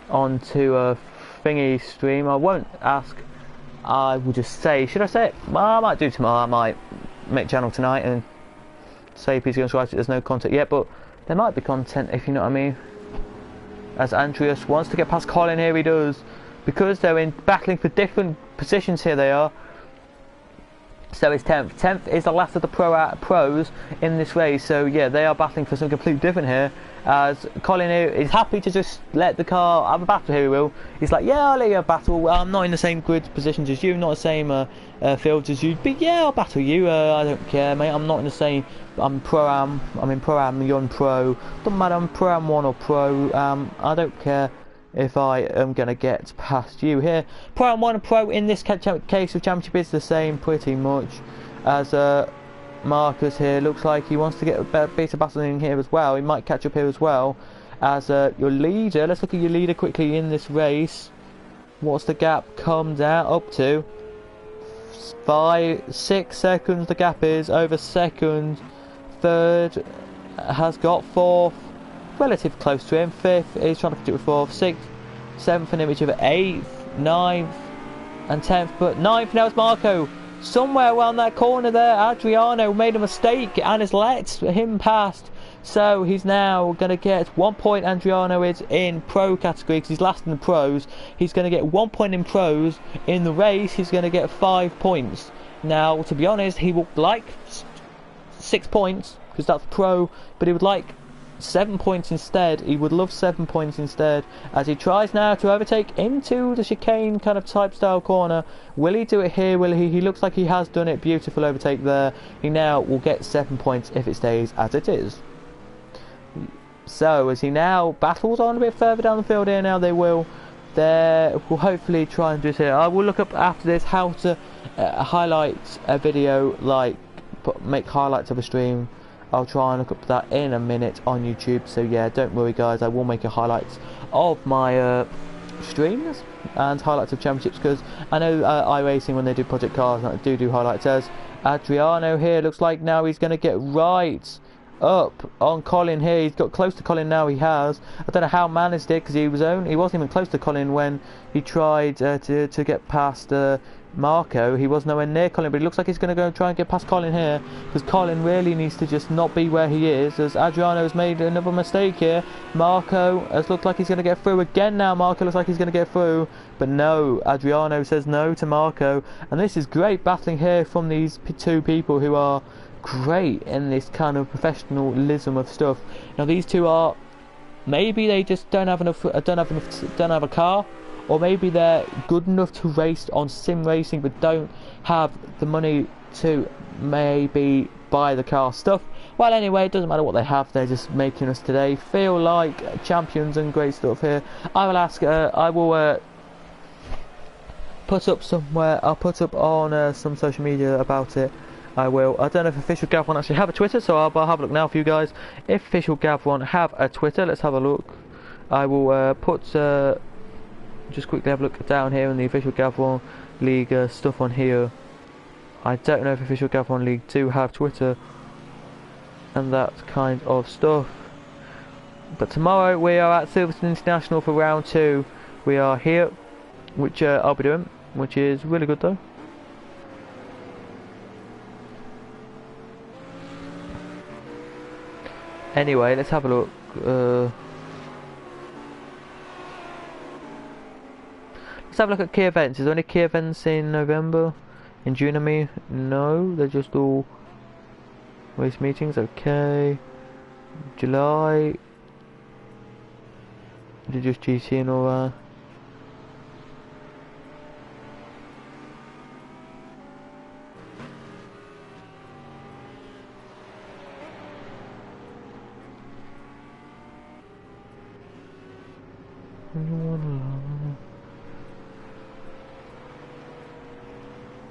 onto a thingy stream. I won't ask. I will just say, should I say it? Well, I might do tomorrow. I might make channel tonight and say if he's going to write it. There's no content yet, but there might be content if you know what I mean. As Andreas wants to get past Colin, here he does, because they're in battling for different positions. Here they are. So it's 10th. 10th is the last of the pros in this race. So yeah, they are battling for something completely different here. As Colin here is happy to just let the car have a battle here, he will. He's like, yeah, I'll let you have a battle. I'm not in the same grid positions as you, not the same fields as you, but yeah, I'll battle you. I don't care, mate. I'm not in the same. I'm pro-am. I'm in pro-am. You're in pro. Doesn't matter. I'm pro-am 1 or pro. I don't care if I am going to get past you here. Pro-am 1 and pro in this case of championship is the same pretty much as Marcus here. Looks like he wants to get a bit of battle in here as well. He might catch up here as well as your leader. Let's look at your leader quickly in this race. What's the gap come down up to? 6 seconds the gap is over second. Third has got fourth, relative close to him. Fifth is trying to catch up with fourth. Sixth, seventh and each other. Eighth, ninth and 10th, but ninth now is Marco. Somewhere around that corner there, Adriano made a mistake and has let him past. So he's now going to get 1 point. Adriano is in pro category because he's last in the pros. He's going to get 1 point in pros. In the race, he's going to get 5 points. Now, to be honest, he would like 6 points because that's pro, but he would like 7 points instead. He would love 7 points instead, as he tries now to overtake into the chicane kind of type style corner. Will he do it here? Will he? He looks like he has done it. Beautiful overtake there. He now will get 7 points if it stays as it is. So as he now battles on a bit further down the field here, now they will hopefully try and do this here. I will look up after this how to highlight a video, like make highlights of a stream. I'll try and look up that in a minute on YouTube. So yeah, don't worry guys, I will make a highlights of my streams and highlights of championships, because I know iRacing, when they do Project Cars, do highlights. As Adriano here looks like now he's going to get right up on Colin here. He's got close to Colin now. He has. I don't know how Manis did, because he wasn't even close to Colin when he tried to get past Marco. He was nowhere near Colin, but it looks like he's going to go try and get past Colin here, because Colin really needs to just not be where he is, as Adriano has made another mistake here. Marco has looked like he's going to get through again now. Marco looks like he's going to get through, but no, Adriano says no to Marco, and this is great battling here from these two people who are great in this kind of professionalism of stuff. Now these two are, maybe they just don't have a car, or maybe they're good enough to race on sim racing but don't have the money to maybe buy the car stuff. Well, anyway, it doesn't matter what they have, they're just making us today feel like champions and great stuff here. I will ask, I will put up somewhere, I'll put up on some social media about it. I will. I don't know if Official Gav1 actually have a Twitter, so I'll have a look now for you guys. If Official Gav1 have a Twitter, let's have a look. I will put just quickly have a look down here in the Official Gav1 League stuff on here. I don't know if Official Gav1 League do have Twitter and that kind of stuff. But tomorrow we are at Silverstone International for round 2. We are here, which I'll be doing, which is really good though. Anyway, let's have a look. Let's have a look at key events. Is there any key events in November? In June, I mean? No, they're just all race meetings. Okay. July. They're just GT and all that.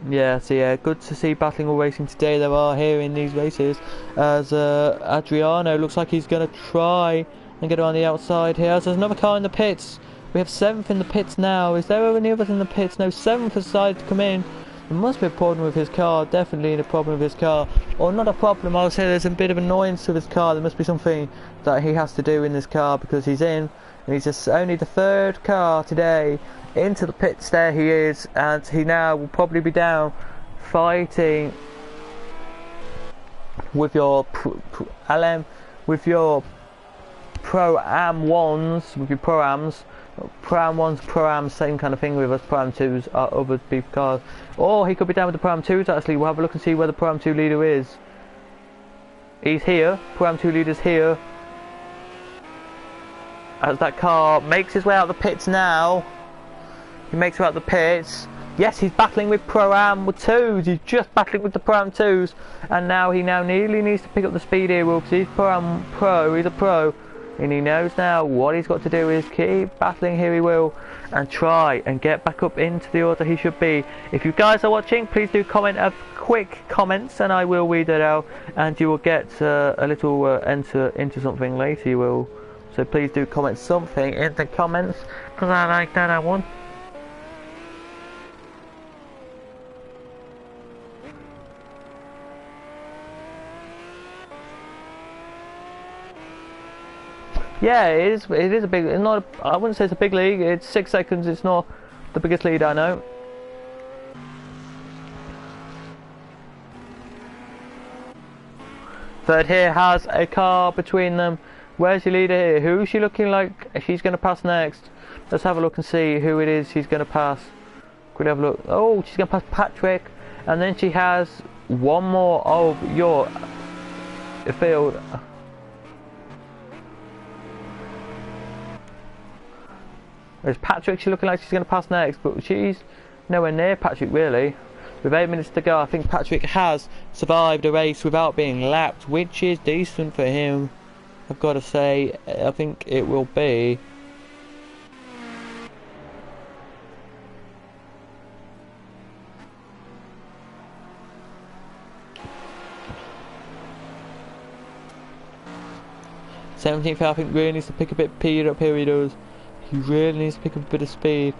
Yeah, so yeah, good to see Battling All Racing today. There are here in these races, as Adriano looks like he's going to try and get around the outside here. As there's another car in the pits. We have 7th in the pits now. Is there any others in the pits? No, 7th has decided to come in. There must be a problem with his car, definitely a problem with his car. Or not a problem, I would say there's a bit of annoyance with his car. There must be something that he has to do in this car because he's in, and he's just only the third car today into the pits. There he is, and he now will probably be down fighting with your LM, with your Pro-Am 1s, with your Pro-Ams. Pro-Am 1s, Pro-Ams, same kind of thing with us. Pro-Am 2s are other people cars. Or he could be down with the Pro-Am 2s actually. We'll have a look and see where the Pro-Am 2 leader is. He's here. Pro-Am 2 leader's here. As that car makes his way out of the pits now. He makes way out of the pits. Yes, he's battling with Pro-Am 2s. He's just battling with the Pro-Am 2s. And now he nearly needs to pick up the speed here, because he's Pro-Am Pro. He's a pro. And he knows now what he's got to do is keep battling here, he will, and try and get back up into the order he should be. If you guys are watching, please do comment a quick comments and I will read it out, and you will get a little enter into something later, you will. So please do comment something in the comments, because I like that one. Yeah, it is a big, it's not, I wouldn't say it's a big league, it's 6 seconds, it's not the biggest lead I know. Third here has a car between them. Where's your leader here? Who's she looking like she's going to pass next? Let's have a look and see who it is she's going to pass. Quickly have a look. Oh, she's going to pass Patrick, and then she has one more of your field. There's Patrick, she's looking like she's going to pass next, but she's nowhere near Patrick really. With 8 minutes to go, I think Patrick has survived a race without being lapped, which is decent for him, I've got to say. I think it will be. Seventeenth, I think really needs to pick a bit of speed up here, he does. He really needs to pick up a bit of speed.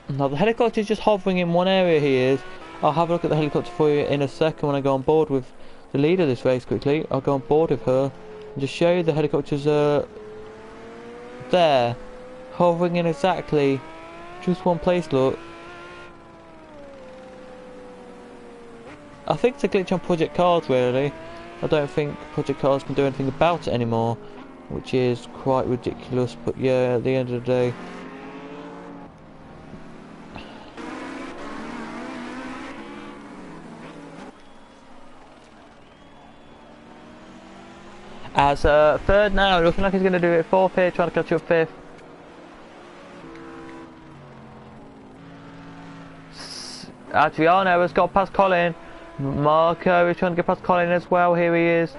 Now the helicopter is just hovering in one area he is. I'll have a look at the helicopter for you in a second when I go on board with the leader of this race quickly. I'll go on board with her and just show you the helicopters there. Hovering in exactly just one place, look. I think it's a glitch on Project Cars really. I don't think Project Cars can do anything about it anymore, which is quite ridiculous, but yeah, at the end of the day. As third now, looking like he's going to do it. Fourth here, trying to catch up fifth. Adriano has got past Colin. Marco is trying to get past Colin as well. Here he is.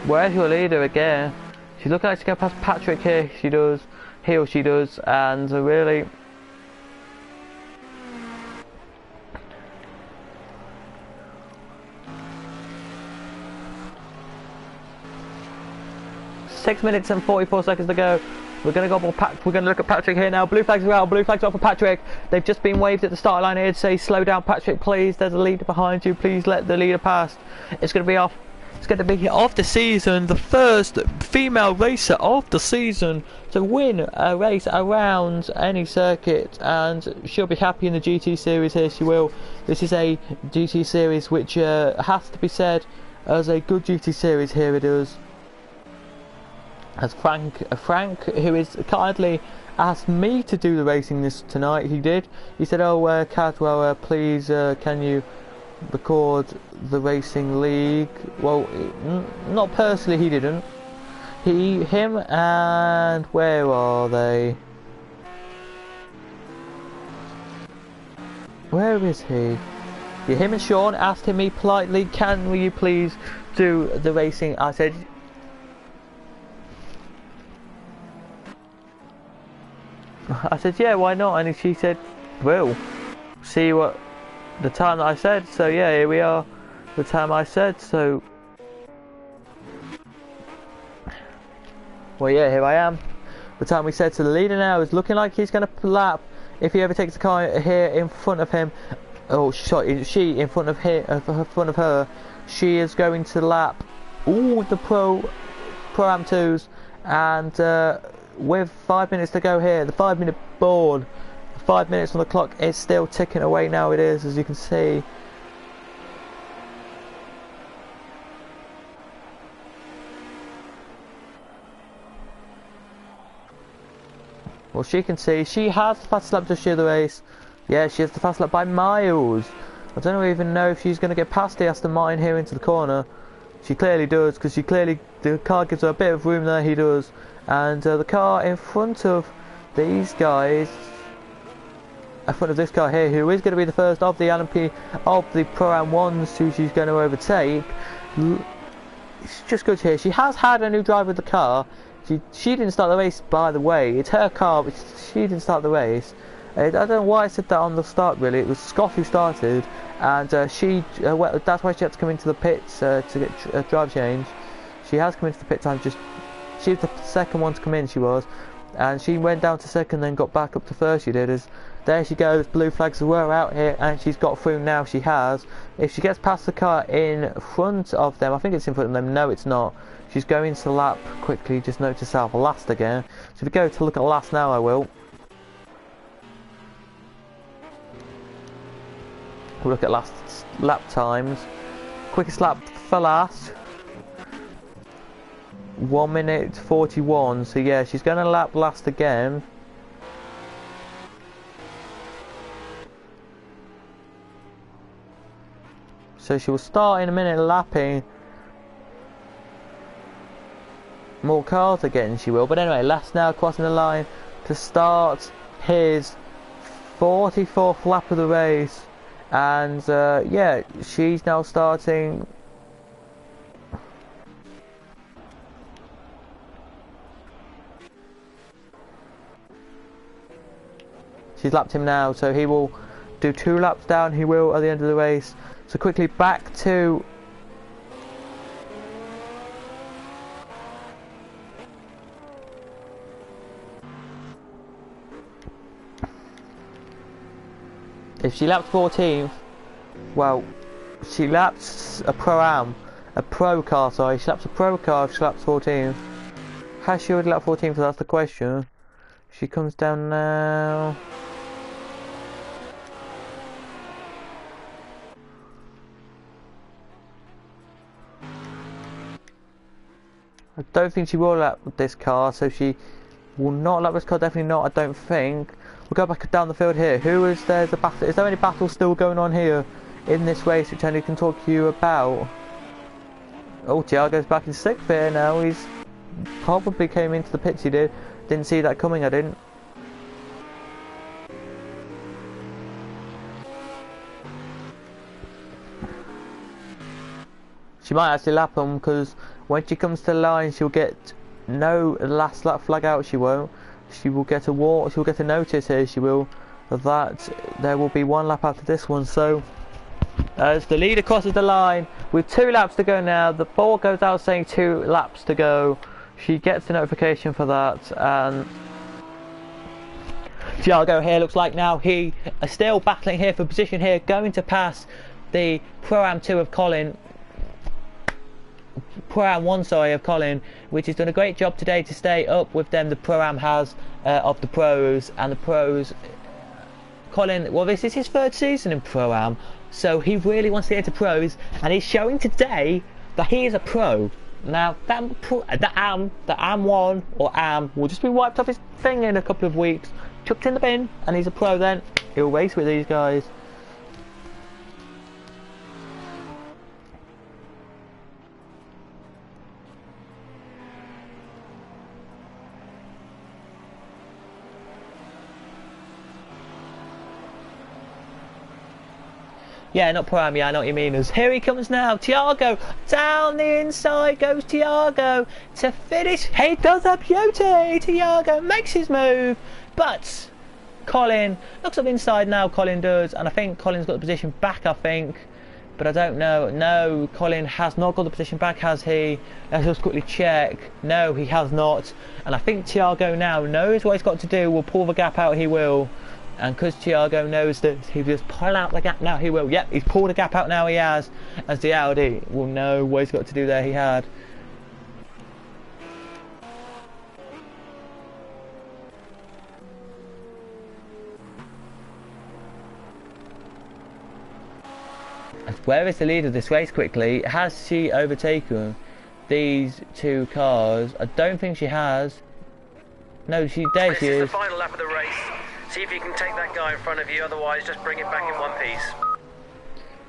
Where's your leader again? She's looking like she's going past Patrick here. She does. Here she does. And really... Six minutes and 44 seconds to go. We're going to go. We're going to look at Patrick here now. Blue flags are out. Blue flags are out for Patrick. They've just been waved at the start line here to say, "Slow down, Patrick, please. There's a leader behind you. Please let the leader pass." It's going to be off. It's going to be of the season, the first female racer of the season to win a race around any circuit, and she'll be happy in the GT series here. She will. This is a GT series which has to be said as a good GT series. Here it is. As Frank, who is kindly asked me to do the racing this tonight, he did. He said, "Oh, Cadwell, please, can you record the racing league?" Well, not personally, he didn't. Him, and where are they? Where is he? Yeah, him and Sean asked me politely, "Can you please do the racing?" I said, I said, yeah, why not? And she said, well, see what the time that I said. So yeah, here we are, the time I said. So, well, yeah, here I am. The time we said. So the leader now is looking like he's going to lap. If he ever takes the car here in front of him, oh, sorry, she in front of her, she is going to lap all the Pro-Am 2s, and with 5 minutes to go here, the 5-minute board, 5 minutes on the clock is still ticking away now. It is, as you can see. Well, she can see she has the fastest lap to the race. Yeah, she has the fastest lap by miles. I don't even know if she's going to get past the Aston Martin here into the corner. She clearly does, because the car gives her a bit of room there. He does, and the car in front of these guys, in front of this car here, who is going to be the first of the LMP of the Pro-Am 1s who she's going to overtake. It's just good here. She has had a new driver with the car. She didn't start the race, by the way. It's her car, but she didn't start the race. I don't know why I said that on the start, really. It was Scott who started, and that's why she had to come into the pits to get a drive change. She has come into the pit time. She was the second one to come in, she was. And she went down to second, then got back up to first, she did. There she goes, blue flags were out here, and she's got through now, she has. If she gets past the car in front of them, I think it's in front of them, no it's not. She's going to lap quickly, just note to self, last again. So if we go to look at last now, I will. We'll look at last lap times. Quickest lap for last. 1 minute 41, so yeah, she's going to lap last again. So she will start in a minute lapping more cars again, she will. But anyway, last now crossing the line to start his 44th lap of the race. And yeah, she's now starting. She's lapped him now, so he will do 2 laps down, he will, at the end of the race. So quickly back to if she lapped 14th, well, she laps a Pro-Am, a Pro car, sorry, she laps a Pro car if she laps 14th. Has she already lapped 14th? That's the question. She comes down now. I don't think she will lap this car, so she will not lap this car, definitely not, I don't think. We'll go back down the field here. Who is there? The battle? Is there any battle still going on here in this race, which I can talk to you about? Oh, Thiago's back in 6th here now. He's probably came into the pits, he did. Didn't see that coming, I didn't. She might actually lap him, because when she comes to the line, she'll get no last lap flag out, she won't. She will get a notice here, she will, that there will be 1 lap after this one. So as the leader crosses the line with 2 laps to go now, the board goes out saying 2 laps to go. She gets the notification for that, and Thiago here looks like now he is still battling here for position here, going to pass the Pro-Am 2 of Colin. Pro-Am 1, sorry, of Colin, which has done a great job today to stay up with them. The Pro-Am has of the pros, and the pros. Colin, well, this is his 3rd season in Pro-Am, so he really wants to get into pros, and he's showing today that he is a pro. Now, the Am 1 or Am will just be wiped off his thing in a couple of weeks, chucked in the bin, and he's a pro then. He'll race with these guys. Yeah, not Prime, yeah, I know what you mean. As here he comes now, Thiago, down the inside goes Thiago to finish. He does a beauty. Thiago makes his move, but Colin looks up inside now. Colin does, and I think Colin's got the position back. I think, but I don't know. No, Colin has not got the position back, has he? Let's just quickly check. No, he has not. And I think Thiago now knows what he's got to do. Will pull the gap out. He will. And because Thiago knows that he'll just pull out the gap now, he will. Yep, he's pulled the gap out now, he has. As the Audi will know what he's got to do there, he had. Where is the leader of this race quickly? Has she overtaken these two cars? I don't think she has. No, there she is. This is the final lap of the race. See if you can take that guy in front of you, otherwise just bring it back in one piece.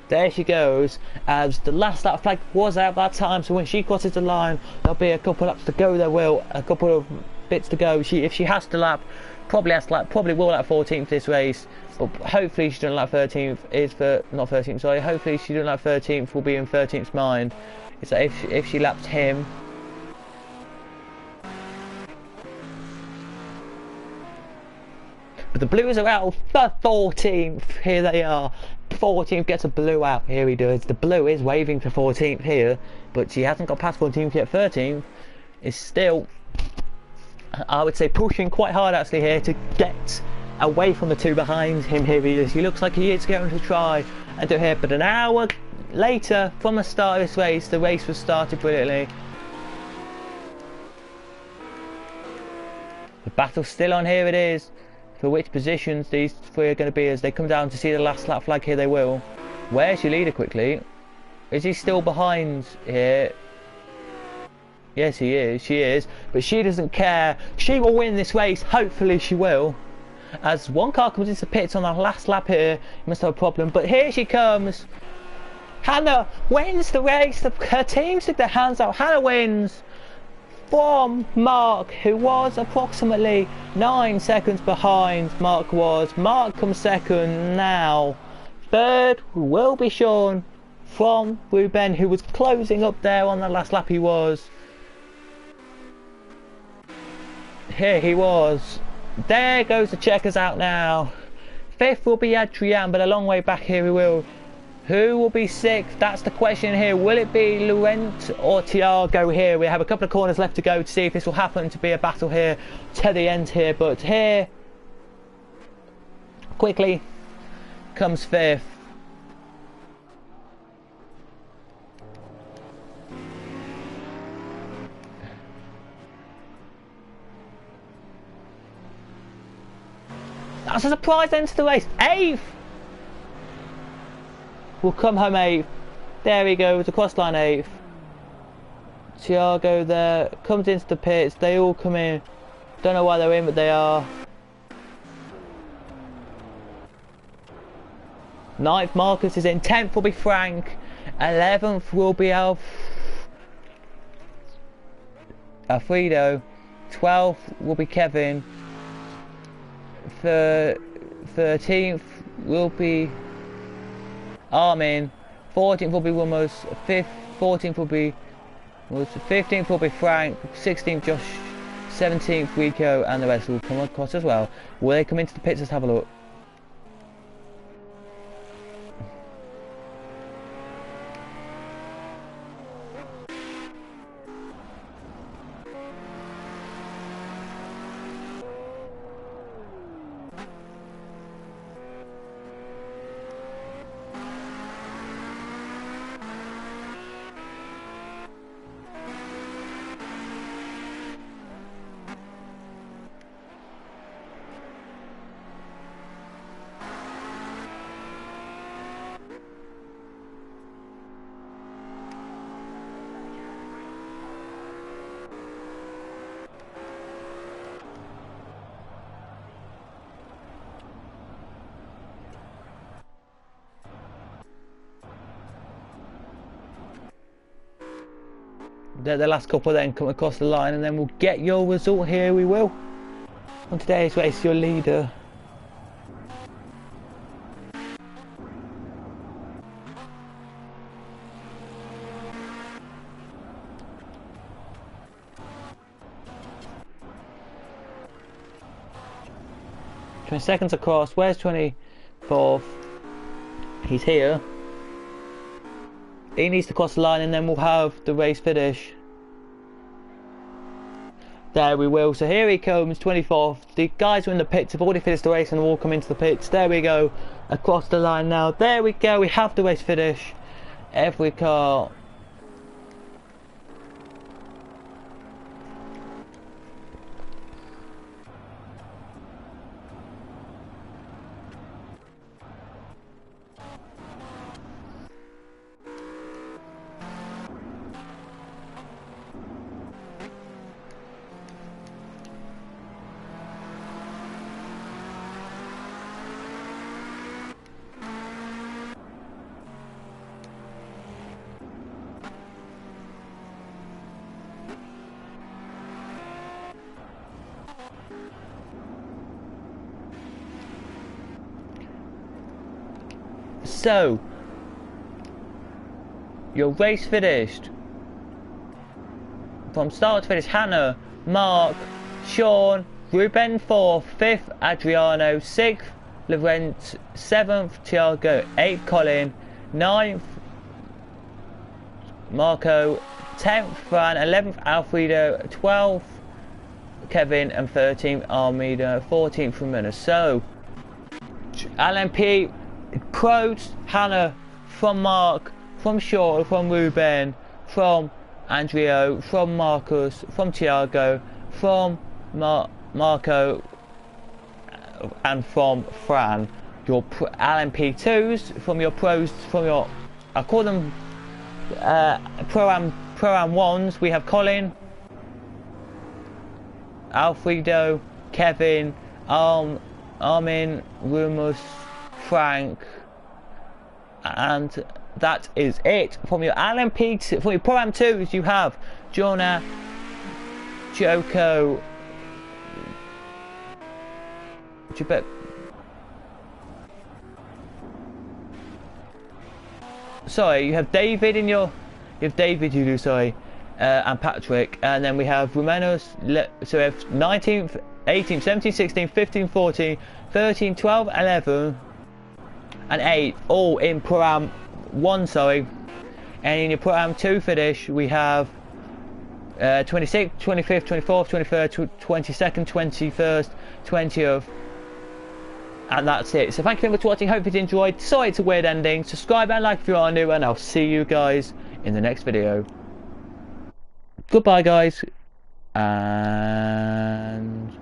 There she goes, as the last lap flag was out that time, so when she crosses the line, there'll be a couple laps to go, there will, a couple of bits to go. If she has to lap, probably will lap 14th this race, but hopefully she doesn't lap 13th, not 13th, sorry, hopefully she doesn't lap 13th, will be in 13th's mind. It's like if she laps him, but the Blues are out for 14th. Here they are. 14th gets a blue out. Here he does. The blue is waving for 14th here, but she hasn't got past 14th yet. 13th is still, I would say, pushing quite hard actually here to get away from the two behind him. Here he is. He looks like he is going to try and do here, but an hour later from the start of this race, the race was started brilliantly. The battle's still on. Here it is. For which positions these three are going to be as they come down to see the last lap flag. Here they will. Where's your leader quickly? Is he still behind here? Yes, he is. She is. But she doesn't care. She will win this race. Hopefully she will. As one car comes into pits on the last lap here, you must have a problem. But here she comes. Hannah wins the race. Her team took their hands out. Hannah wins from Mark, who was approximately 9 seconds behind. Mark comes second now. Third will be Sean from Ruben, who was closing up there on the last lap. He was. Here he was. There goes the checkers out now. Fifth will be Adrian, but a long way back here he will. Who will be sixth? That's the question here. Will it be Laurent or Thiago here? We have a couple of corners left to go to see if this will happen to be a battle here to the end here. But here, quickly, comes fifth. That's a surprise end to the race. Eighth will come home 8th. There he goes, across line 8th. Thiago there, comes into the pits, they all come in. Don't know why they're in, but they are. 9th, Marcus is in. 10th will be Frank. 11th will be Alfredo. 12th will be Kevin. 13th will be Armin. 14th will be Wilmos. 14th will be 15th will be Frank. 16th Josh. 17th Rico, and the rest will come across as well. Will they come into the pits? Let's have a look. The last couple then come across the line, and then we'll get your result here. We will. On today's race, your leader. 22nd's across. Where's 24th? He's here. He needs to cross the line and then we'll have the race finish. There we will. So here he comes, 24th. The guys who are in the pits have already finished the race and will come into the pits. There we go. Across the line now. There we go. We have the race finish. Every car. So, your race finished. From start to finish, Hannah, Mark, Sean, Ruben 4th, 5th, Adriano, 6th, Laurent, 7th, Thiago, 8th, Colin, 9th, Marco, 10th, Fran, 11th, Alfredo, 12th, Kevin, and 13th, Armida, 14th, Ramona. So, LMP pros, Hannah, from Mark, from Sean, from Ruben, from Andrea, from Marcus, from Thiago, from Marco, and from Fran. Your LMP2s, from your pros, from your, I call them Pro-Am 1s, we have Colin, Alfredo, Kevin, Armin, Rumus, Frank, and that is it. From your LMP, from your Pro-Am 2s, you have Jonah, Joko, sorry, you have David in your, you have David, you do, sorry, and Patrick, and then we have Romanos, so we have 19th, 18th, 17th, 16th, 15th, 14th, 13th, 12th, 11th, and 8, all in Pro-Am 1, sorry. And in your Pro-Am 2 finish, we have 26th, 25th, 24th, 23rd, 22nd, 21st, 20th, and that's it. So thank you very much for watching, hope you enjoyed. Sorry it's a weird ending, subscribe and like if you are new, and I'll see you guys in the next video. Goodbye guys, and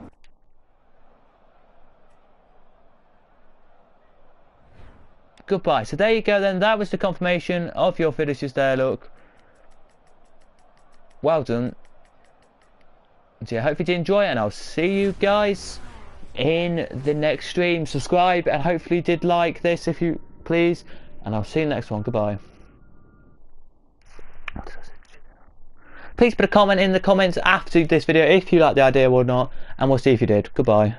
goodbye. So there you go then, that was the confirmation of your finishes there, look. Well done. So I hope you did enjoy it, and I'll see you guys in the next stream. Subscribe and hopefully you did like this if you please, and I'll see you in the next one. Goodbye. Please put a comment in the comments after this video if you like the idea or not, and we'll see if you did. Goodbye.